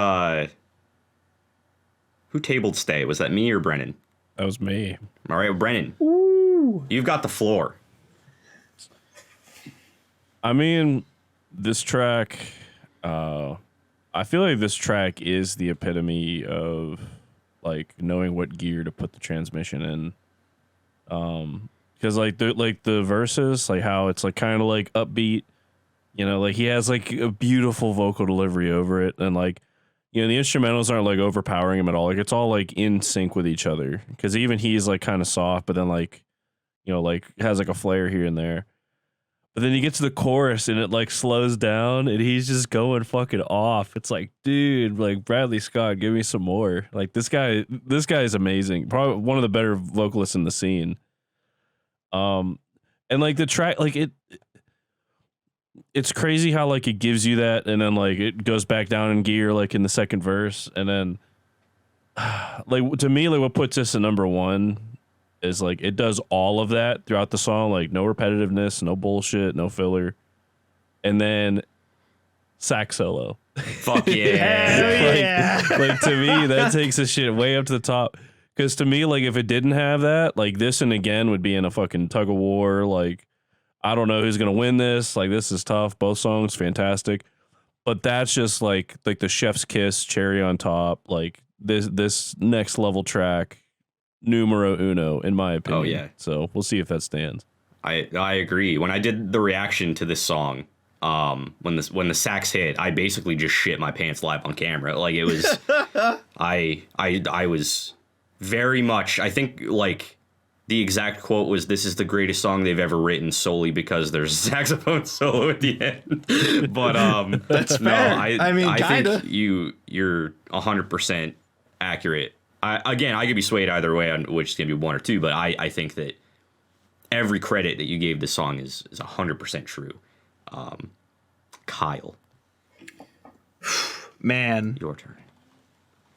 Speaker 1: who tabled Stay? Was that me or Brennan?
Speaker 2: That was me.
Speaker 1: All right, Brennan.
Speaker 3: Ooh.
Speaker 1: You've got the floor.
Speaker 2: I mean, this track, I feel like this track is the epitome of like knowing what gear to put the transmission in. Because like the verses, like how it's like kind of like upbeat, you know, like he has like a beautiful vocal delivery over it, and like, you know, the instrumentals aren't like overpowering him at all. Like it's all like in sync with each other. Because even he's like kind of soft, but then like, you know, like has like a flare here and there. But then you get to the chorus and it like slows down and he's just going fucking off. It's like, dude, like Bradley Scott, give me some more. Like this guy is amazing. Probably one of the better vocalists in the scene. And like the track, like it's crazy how like it gives you that and then like it goes back down in gear like in the second verse, and then like to me, like what puts this at number one is like it does all of that throughout the song, like no repetitiveness, no bullshit, no filler, and then sax solo.
Speaker 1: Fuck yeah.
Speaker 2: Like to me that takes the shit way up to the top, because to me, like if it didn't have that, like this and Again would be in a fucking tug of war. Like I don't know who's gonna win this. Like this is tough. Both songs fantastic, but that's just like the chef's kiss, cherry on top. Like this next level track, numero uno in my opinion.
Speaker 1: Oh yeah.
Speaker 2: So we'll see if that stands.
Speaker 1: I agree. When I did the reaction to this song, when the sax hit, I basically just shit my pants live on camera. Like it was, I was very much. I think like the exact quote was, "This is the greatest song they've ever written solely because there's a saxophone solo at the end." But
Speaker 3: that's fair. I mean, kinda.
Speaker 1: think you're 100% accurate. I could be swayed either way on which is gonna be one or two, but I think that every credit that you gave this song is 100% true. Kyle,
Speaker 3: man,
Speaker 1: your turn.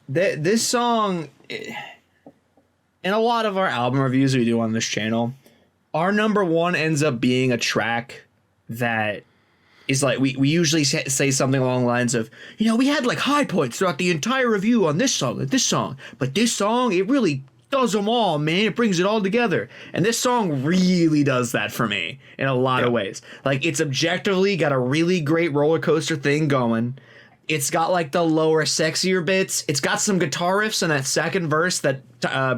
Speaker 3: This song, in a lot of our album reviews we do on this channel, our number one ends up being a track that is like, we usually say something along the lines of, you know, we had like high points throughout the entire review on this song, but this song, it really does them all, man. It brings it all together. And this song really does that for me in a lot of ways. Like, it's objectively got a really great roller coaster thing going. It's got like the lower, sexier bits. It's got some guitar riffs in that second verse that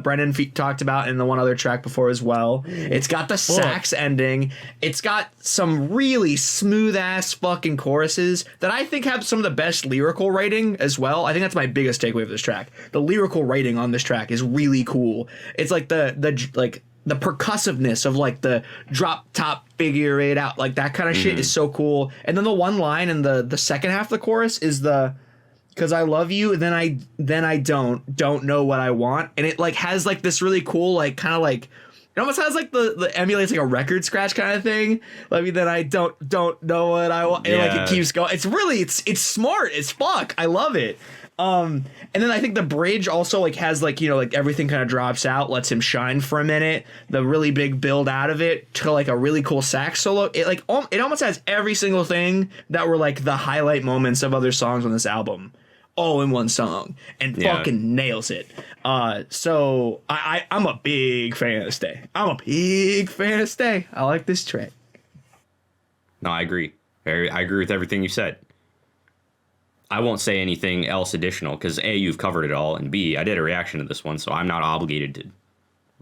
Speaker 3: Brennan talked about in the one other track before as well. It's got the sax ending. It's got some really smooth ass fucking choruses that I think have some of the best lyrical writing as well. I think that's my biggest takeaway of this track. The lyrical writing on this track is really cool. It's like the percussiveness of like the drop top figure eight out, like that kind of shit is so cool. And then the one line in the second half of the chorus is the "'cause I love you, then I don't know what I want," and it like has like this really cool like kind of like, it almost has like the emulates like a record scratch kind of thing. Let me then I don't know what I want. And like it keeps going. It's really it's smart as fuck. I love it. And then I think the bridge also like has like, you know, like everything kind of drops out, lets him shine for a minute. The really big build out of it to like a really cool sax solo. It like it almost has every single thing that were like the highlight moments of other songs on this album all in one song and fucking nails it. So I'm a big fan of Stay. I like this track.
Speaker 1: No, I agree. I agree with everything you said. I won't say anything else additional because A, you've covered it all, and B, I did a reaction to this one, so I'm not obligated to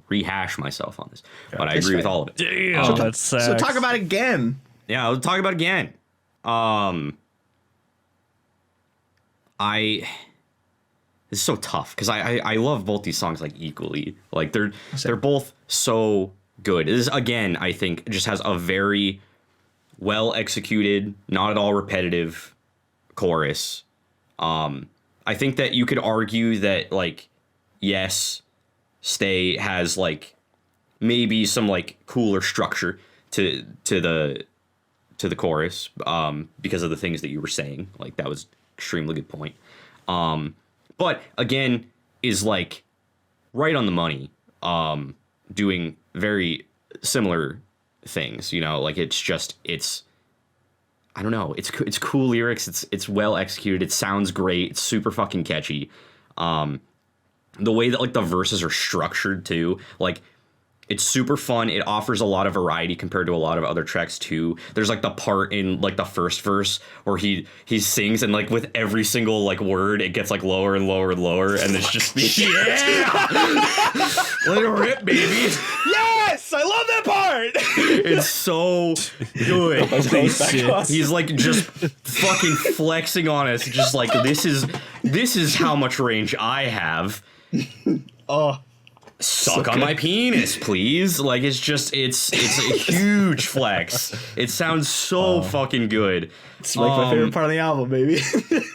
Speaker 1: rehash myself on this. But I agree with all of it.
Speaker 2: Damn, that's sad.
Speaker 3: So talk about it again.
Speaker 1: Yeah, let's talk about it again. This is so tough because I love both these songs like equally. Like they're both so good. This again, I think, just has a very well executed, not at all repetitive chorus. I think that you could argue that, like, yes, Stay has like maybe some like cooler structure to the chorus because of the things that you were saying. Like, that was extremely good point. But again, is like right on the money, doing very similar things, you know, like it's I don't know, it's cool lyrics, it's well executed, it sounds great, it's super fucking catchy. The way that like the verses are structured too, like it's super fun. It offers a lot of variety compared to a lot of other tracks too. There's like the part in like the first verse where he sings, and like with every single like word it gets like lower and lower and lower, and it's just let it rip, baby.
Speaker 3: Yes, I love that part.
Speaker 1: It's so good. He's like just fucking flexing on us, just like this is how much range I have.
Speaker 3: Oh.
Speaker 1: Suck on my penis, please. Like, it's a huge flex. It sounds so fucking good.
Speaker 3: It's like my favorite part of the album, baby.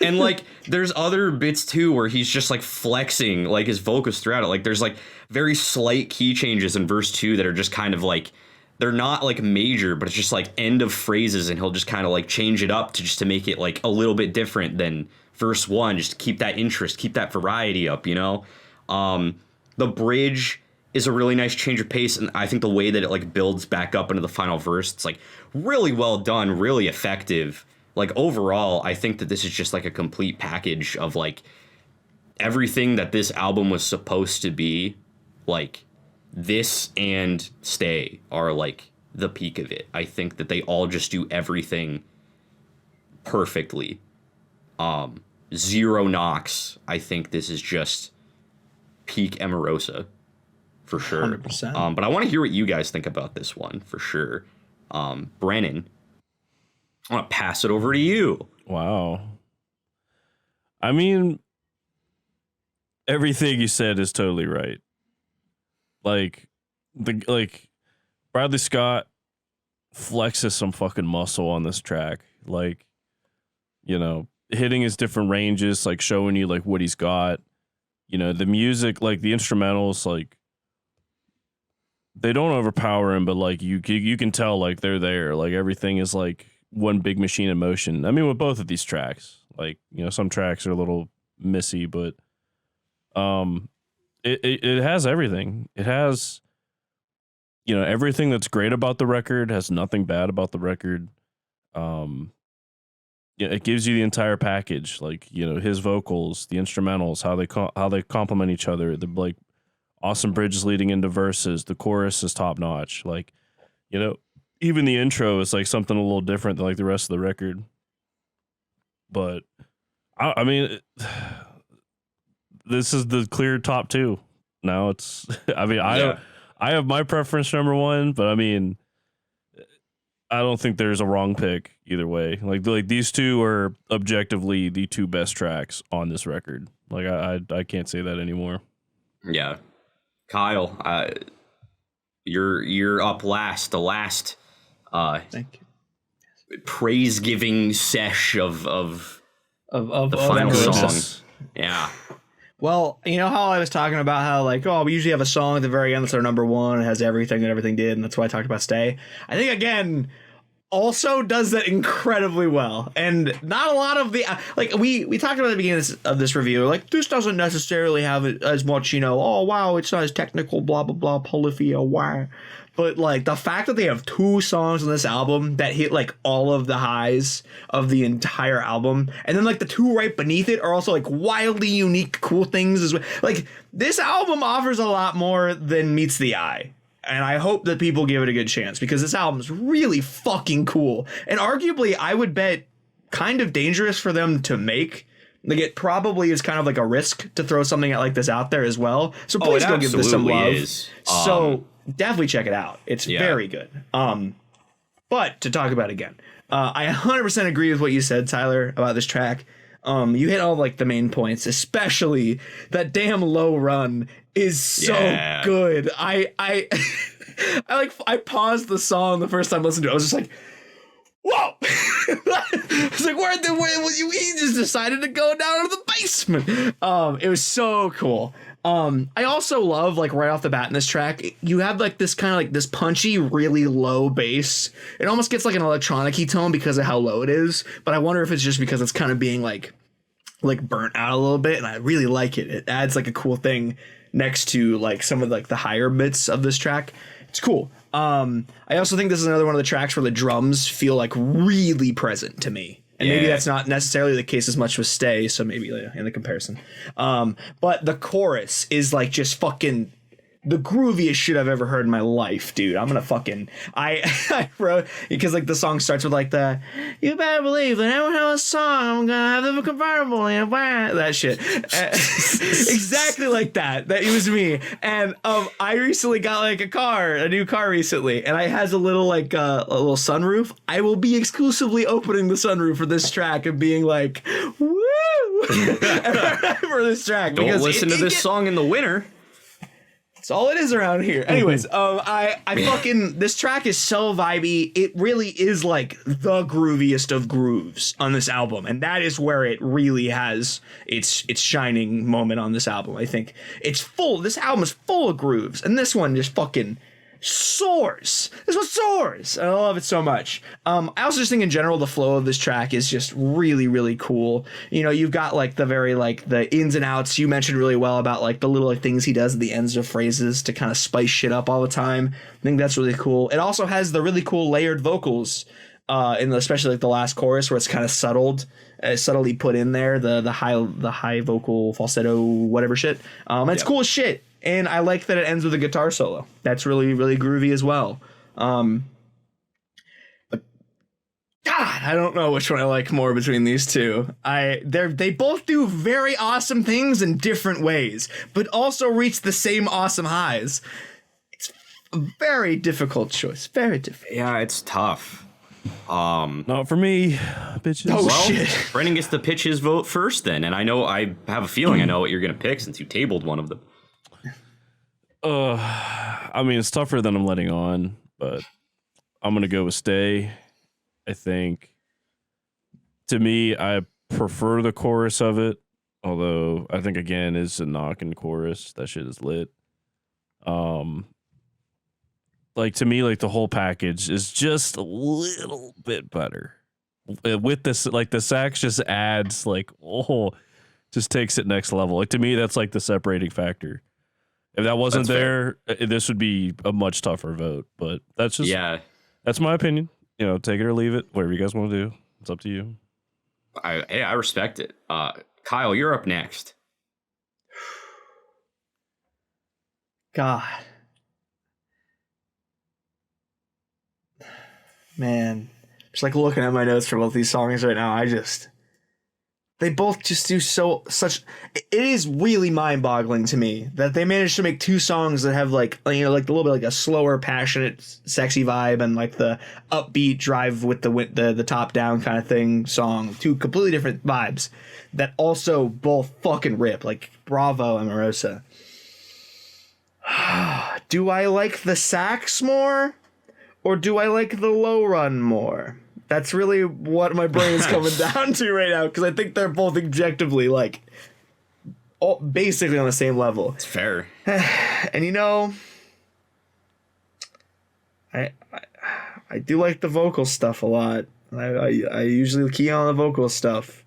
Speaker 1: And like, there's other bits too where he's just like flexing like his vocals throughout it. Like, there's like very slight key changes in verse 2 that are just kind of like, they're not like major, but it's just like end of phrases, and he'll just kind of like change it up to make it like a little bit different than verse 1, just to keep that interest, keep that variety up, you know? The bridge is a really nice change of pace, and I think the way that it like builds back up into the final verse, it's like really well done, really effective. Like, overall, I think that this is just like a complete package of like everything that this album was supposed to be. Like, this and Stay are like the peak of it. I think that they all just do everything perfectly. Zero knocks. I think this is just peak Emarosa for sure.
Speaker 3: 100%.
Speaker 1: But I want to hear what you guys think about this one for sure. Brennan, I want to pass it over to you.
Speaker 2: Wow. I mean, everything you said is totally right. Like Bradley Scott flexes some fucking muscle on this track. Like, you know, hitting his different ranges, like showing you like what he's got. You know, the music, like the instrumentals, like they don't overpower him, but like you can tell like they're there. Like everything is like one big machine in motion. I mean, with both of these tracks, like, you know, some tracks are a little missy, but it has everything. It has, you know, everything that's great about the record, has nothing bad about the record. Yeah, it gives you the entire package, like, you know, his vocals, the instrumentals, how they complement each other, the like awesome bridges leading into verses, the chorus is top notch. Like, you know, even the intro is like something a little different than like the rest of the record. But I mean, this is the clear top 2. Now it's, I mean, I have my preference number 1, but I mean, I don't think there's a wrong pick either way. Like these two are objectively the 2 best tracks on this record. Like I can't say that anymore.
Speaker 1: Yeah, Kyle, you're up last. The last
Speaker 3: Thank you.
Speaker 1: praise giving sesh of the final
Speaker 3: Emarosa.
Speaker 1: song. Yeah.
Speaker 3: Well, you know how I was talking about how, like, oh, we usually have a song at the very end that's our number 1, it has everything that everything did, and that's why I talked about Stay. I think, again, also does that incredibly well. And not a lot of the like we talked about at the beginning of this review, like this doesn't necessarily have as much, oh wow, it's not as technical, blah blah blah, polyphia, why. But like the fact that they have 2 songs on this album that hit like all of the highs of the entire album, and then like the 2 right beneath it are also like wildly unique, cool things as well. Like this album offers a lot more than meets the eye. And I hope that people give it a good chance because this album's really fucking cool. And arguably, I would bet kind of dangerous for them to make. Like it probably is kind of like a risk to throw something like this out there as well. So please go give this some love. So definitely check it out. It's very good. But to talk about it again, I 100% agree with what you said, Tyler, about this track. You hit all like the main points, especially that damn low run is so good. I paused the song the first time I listened to it. I was just like, whoa! I was like, he just decided to go down to the basement. It was so cool. I also love, like, right off the bat in this track, you have like this kind of like this punchy, really low bass. It almost gets like an electronic-y tone because of how low it is, but I wonder if it's just because it's kind of being like burnt out a little bit, and I really like it. It adds like a cool thing next to like some of like the higher bits of this track. It's cool. I also think this is another one of the tracks where the drums feel like really present to me. And maybe that's not necessarily the case as much with Stay, so maybe in the comparison. But the chorus is like just fucking the grooviest shit I've ever heard in my life, dude. I'm gonna fucking I wrote because like the song starts with like the you better believe that everyone has a song. I'm gonna have them a convertible and that shit. Exactly like that. That it was me. And I recently got like a new car recently, and it has a little like a little sunroof. I will be exclusively opening the sunroof for this track and being like, woo for this track.
Speaker 1: Don't listen to this song in the winter.
Speaker 3: That's all it is around here. Anyways, I fucking this track is so vibey. It really is like the grooviest of grooves on this album, and that is where it really has its shining moment on this album. I think it's full. This album is full of grooves, and this one just fucking soars. This one soars. I love it so much. I also just think in general the flow of this track is just really, really cool. You've got like the very like the ins and outs you mentioned really well about like the little like, things he does at the ends of phrases to kind of spice shit up all the time. I think that's really cool. It also has the really cool layered vocals especially like the last chorus where it's kind of subtly put in there, the high vocal falsetto whatever shit. It's cool as shit. And I like that it ends with a guitar solo. That's really, really groovy as well. But God, I don't know which one I like more between these two. They both do very awesome things in different ways, but also reach the same awesome highs. It's a very difficult choice. Very difficult.
Speaker 1: Yeah, it's tough.
Speaker 2: Not for me, bitches.
Speaker 3: Oh,
Speaker 1: well,
Speaker 3: shit.
Speaker 1: Brennan gets to pitch his vote first then, and I have a feeling I know what you're going to pick since you tabled one of them.
Speaker 2: I mean, it's tougher than I'm letting on, but I'm gonna go with Stay. I think, to me, I prefer the chorus of it, although I think again it's a knocking chorus. That shit is lit. Like to me, like the whole package is just a little bit better. With this, like the sax just adds like just takes it next level. Like to me, that's like the separating factor. If that wasn't there, this would be a much tougher vote. But that's just that's my opinion. Take it or leave it. Whatever you guys want to do, it's up to you.
Speaker 1: I respect it. Kyle, you're up next.
Speaker 3: God, man, just like looking at my notes for both these songs right now. They both just do such. It is really mind-boggling to me that they managed to make 2 songs that have like like a little bit like a slower, passionate, sexy vibe and like the upbeat drive with the top down kind of thing song. 2 completely different vibes that also both fucking rip. Like bravo, Emarosa. Do I like the sax more, or do I like the low run more? That's really what my brain is coming down to right now, because I think they're both objectively like basically on the same level.
Speaker 1: It's fair.
Speaker 3: And I I do like the vocal stuff a lot. I usually key on the vocal stuff.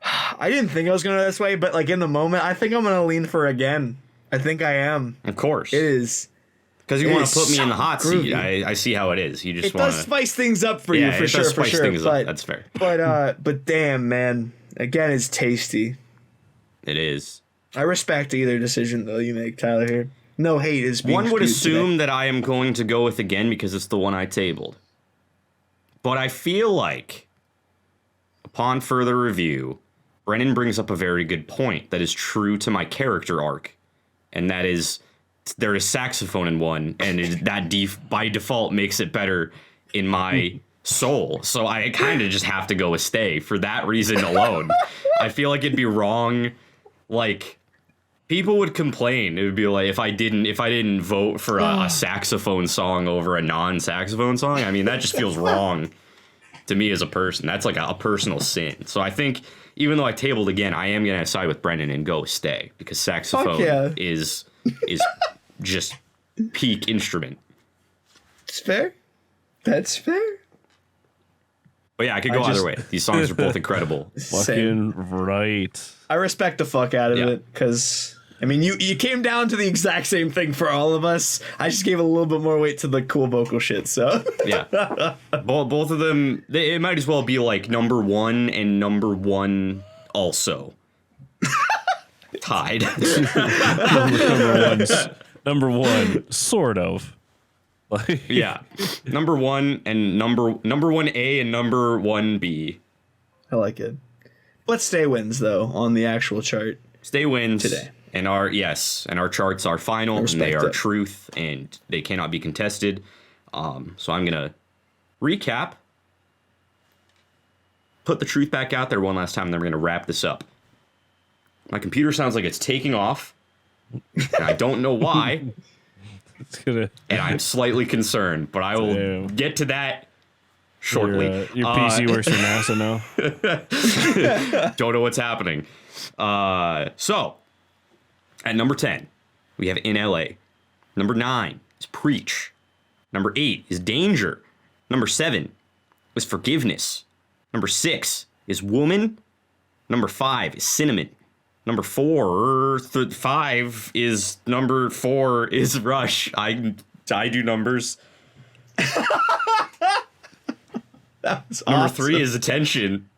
Speaker 3: I didn't think I was gonna go this way, but like in the moment, I think I'm gonna lean for Again. I think I am.
Speaker 1: Of course.
Speaker 3: It is.
Speaker 1: Because you want to put me in the
Speaker 3: so
Speaker 1: hot
Speaker 3: groovy.
Speaker 1: seat. I see how it is. You just
Speaker 3: It
Speaker 1: want
Speaker 3: does
Speaker 1: to
Speaker 3: spice things up for you, for sure, for sure. But,
Speaker 1: That's fair.
Speaker 3: but damn, man. Again, it's tasty.
Speaker 1: It is.
Speaker 3: I respect either decision, though, you make, Tyler, here. No hate is being
Speaker 1: One would
Speaker 3: spewed
Speaker 1: assume
Speaker 3: today.
Speaker 1: that I am going to go with Again because it's the one I tabled. But I feel like, upon further review, Brennan brings up a very good point that is true to my character arc. And that is, there is saxophone in one, and by default makes it better in my soul. So I kind of just have to go with Stay for that reason alone. I feel like it'd be wrong. Like, people would complain. It would be like if I didn't vote for a saxophone song over a non-saxophone song. I mean, that just feels wrong to me as a person. That's like a personal sin. So I think even though I tabled Again, I am gonna side with Brendan and go with Stay because saxophone is just peak instrument.
Speaker 3: It's fair. That's fair.
Speaker 1: But yeah, I could go either way. These songs are both incredible.
Speaker 2: Fucking right.
Speaker 3: I respect the fuck out of
Speaker 1: Yeah.
Speaker 3: it because I mean you came down to the exact same thing for all of us. I just gave a little bit more weight to the cool vocal shit. So
Speaker 1: Yeah, both of them. It might as well be like number one and number one also tied.
Speaker 2: Number one, sort of. Like,
Speaker 1: Yeah, number one and number 1A and number 1B.
Speaker 3: I like it. Let's Stay wins though on the actual chart.
Speaker 1: Stay wins
Speaker 3: Today.
Speaker 1: And our charts are final and they
Speaker 3: respect
Speaker 1: are
Speaker 3: it.
Speaker 1: truth and they cannot be contested. So I'm gonna recap, put the truth back out there one last time, and then we're gonna wrap this up. My computer sounds like it's taking off, and I don't know why,
Speaker 2: it's gonna,
Speaker 1: and I'm slightly concerned, but I will
Speaker 2: Damn.
Speaker 1: get to that shortly.
Speaker 2: your PC works for NASA now.
Speaker 1: Don't know what's happening. So, at number 10, we have In LA. Number 9 is Preach. Number 8 is Danger. Number 7 is Forgiveness. Number 6 is Woman. Number 5 is Cinnamon. Number 5 is Rush. I do numbers.
Speaker 3: That was
Speaker 1: Number
Speaker 3: awesome.
Speaker 1: 3 is Attention.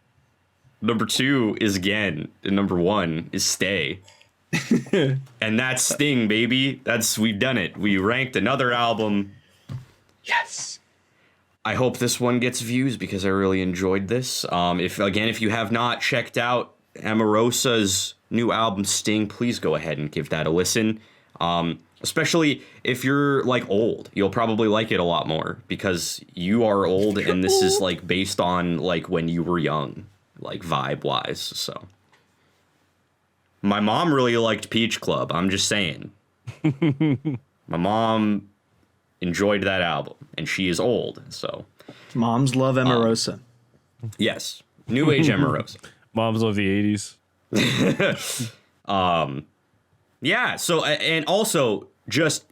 Speaker 1: Number 2 is Again. And number 1 is Stay. And that's Sting, baby. We've done it. We ranked another album.
Speaker 3: Yes.
Speaker 1: I hope this one gets views because I really enjoyed this. If you have not checked out Emarosa's new album Sting, please go ahead and give that a listen. Especially if you're like old, you'll probably like it a lot more because you are old and this is like based on like when you were young, like vibe wise. So my mom really liked Peach Club. I'm just saying. My mom enjoyed that album and she is old. So
Speaker 3: Moms love Emarosa.
Speaker 1: yes, new age Emarosa.
Speaker 2: Moms love the 80s.
Speaker 1: Yeah. So, and also just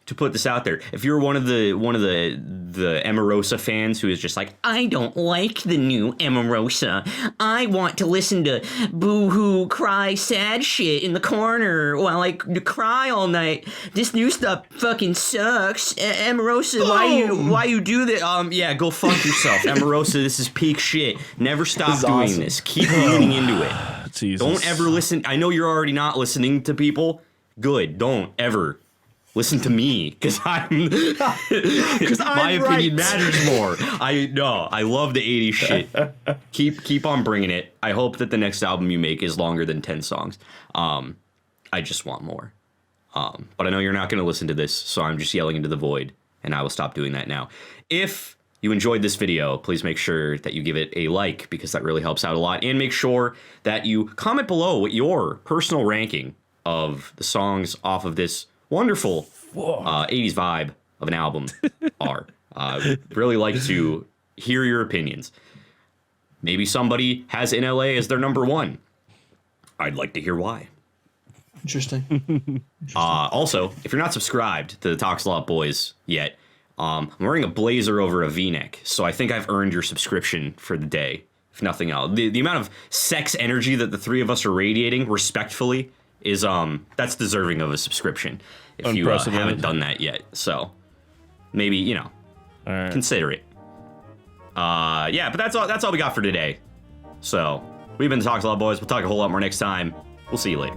Speaker 1: to put this out there, if you're one of the Emarosa fans who is just like, I don't like the new Emarosa. I want to listen to boo-hoo, cry, sad shit in the corner while I cry all night. This new stuff fucking sucks. Emarosa, why you do that? Yeah, go fuck yourself. Emarosa, this is peak shit. Never stop doing
Speaker 3: awesome.
Speaker 1: this. Keep leaning into it.
Speaker 2: Jesus.
Speaker 1: Don't ever listen. I know you're already not listening to people. Good. Don't ever listen to me because my
Speaker 3: I'm
Speaker 1: opinion
Speaker 3: right.
Speaker 1: matters more. I love the 80s shit. Keep on bringing it. I hope that the next album you make is longer than 10 songs. I just want more. But I know you're not going to listen to this, so I'm just yelling into the void, and I will stop doing that now. If you enjoyed this video, please make sure that you give it a like because that really helps out a lot, and make sure that you comment below what your personal ranking of the songs off of this wonderful 80s vibe of an album are. Really like to hear your opinions. Maybe somebody has In LA as their number 1. I'd like to hear why.
Speaker 3: Interesting.
Speaker 1: Also, if you're not subscribed to the Talks a Lot Boys yet, I'm wearing a blazer over a V-neck, so I think I've earned your subscription for the day, if nothing else. The amount of sex energy that the three of us are radiating, respectfully, is that's deserving of a subscription. If you haven't done that yet, so maybe all right. Consider it. Yeah, but that's all we got for today. So we've been the Talks a Lot Boys. We'll talk a whole lot more next time. We'll see you later.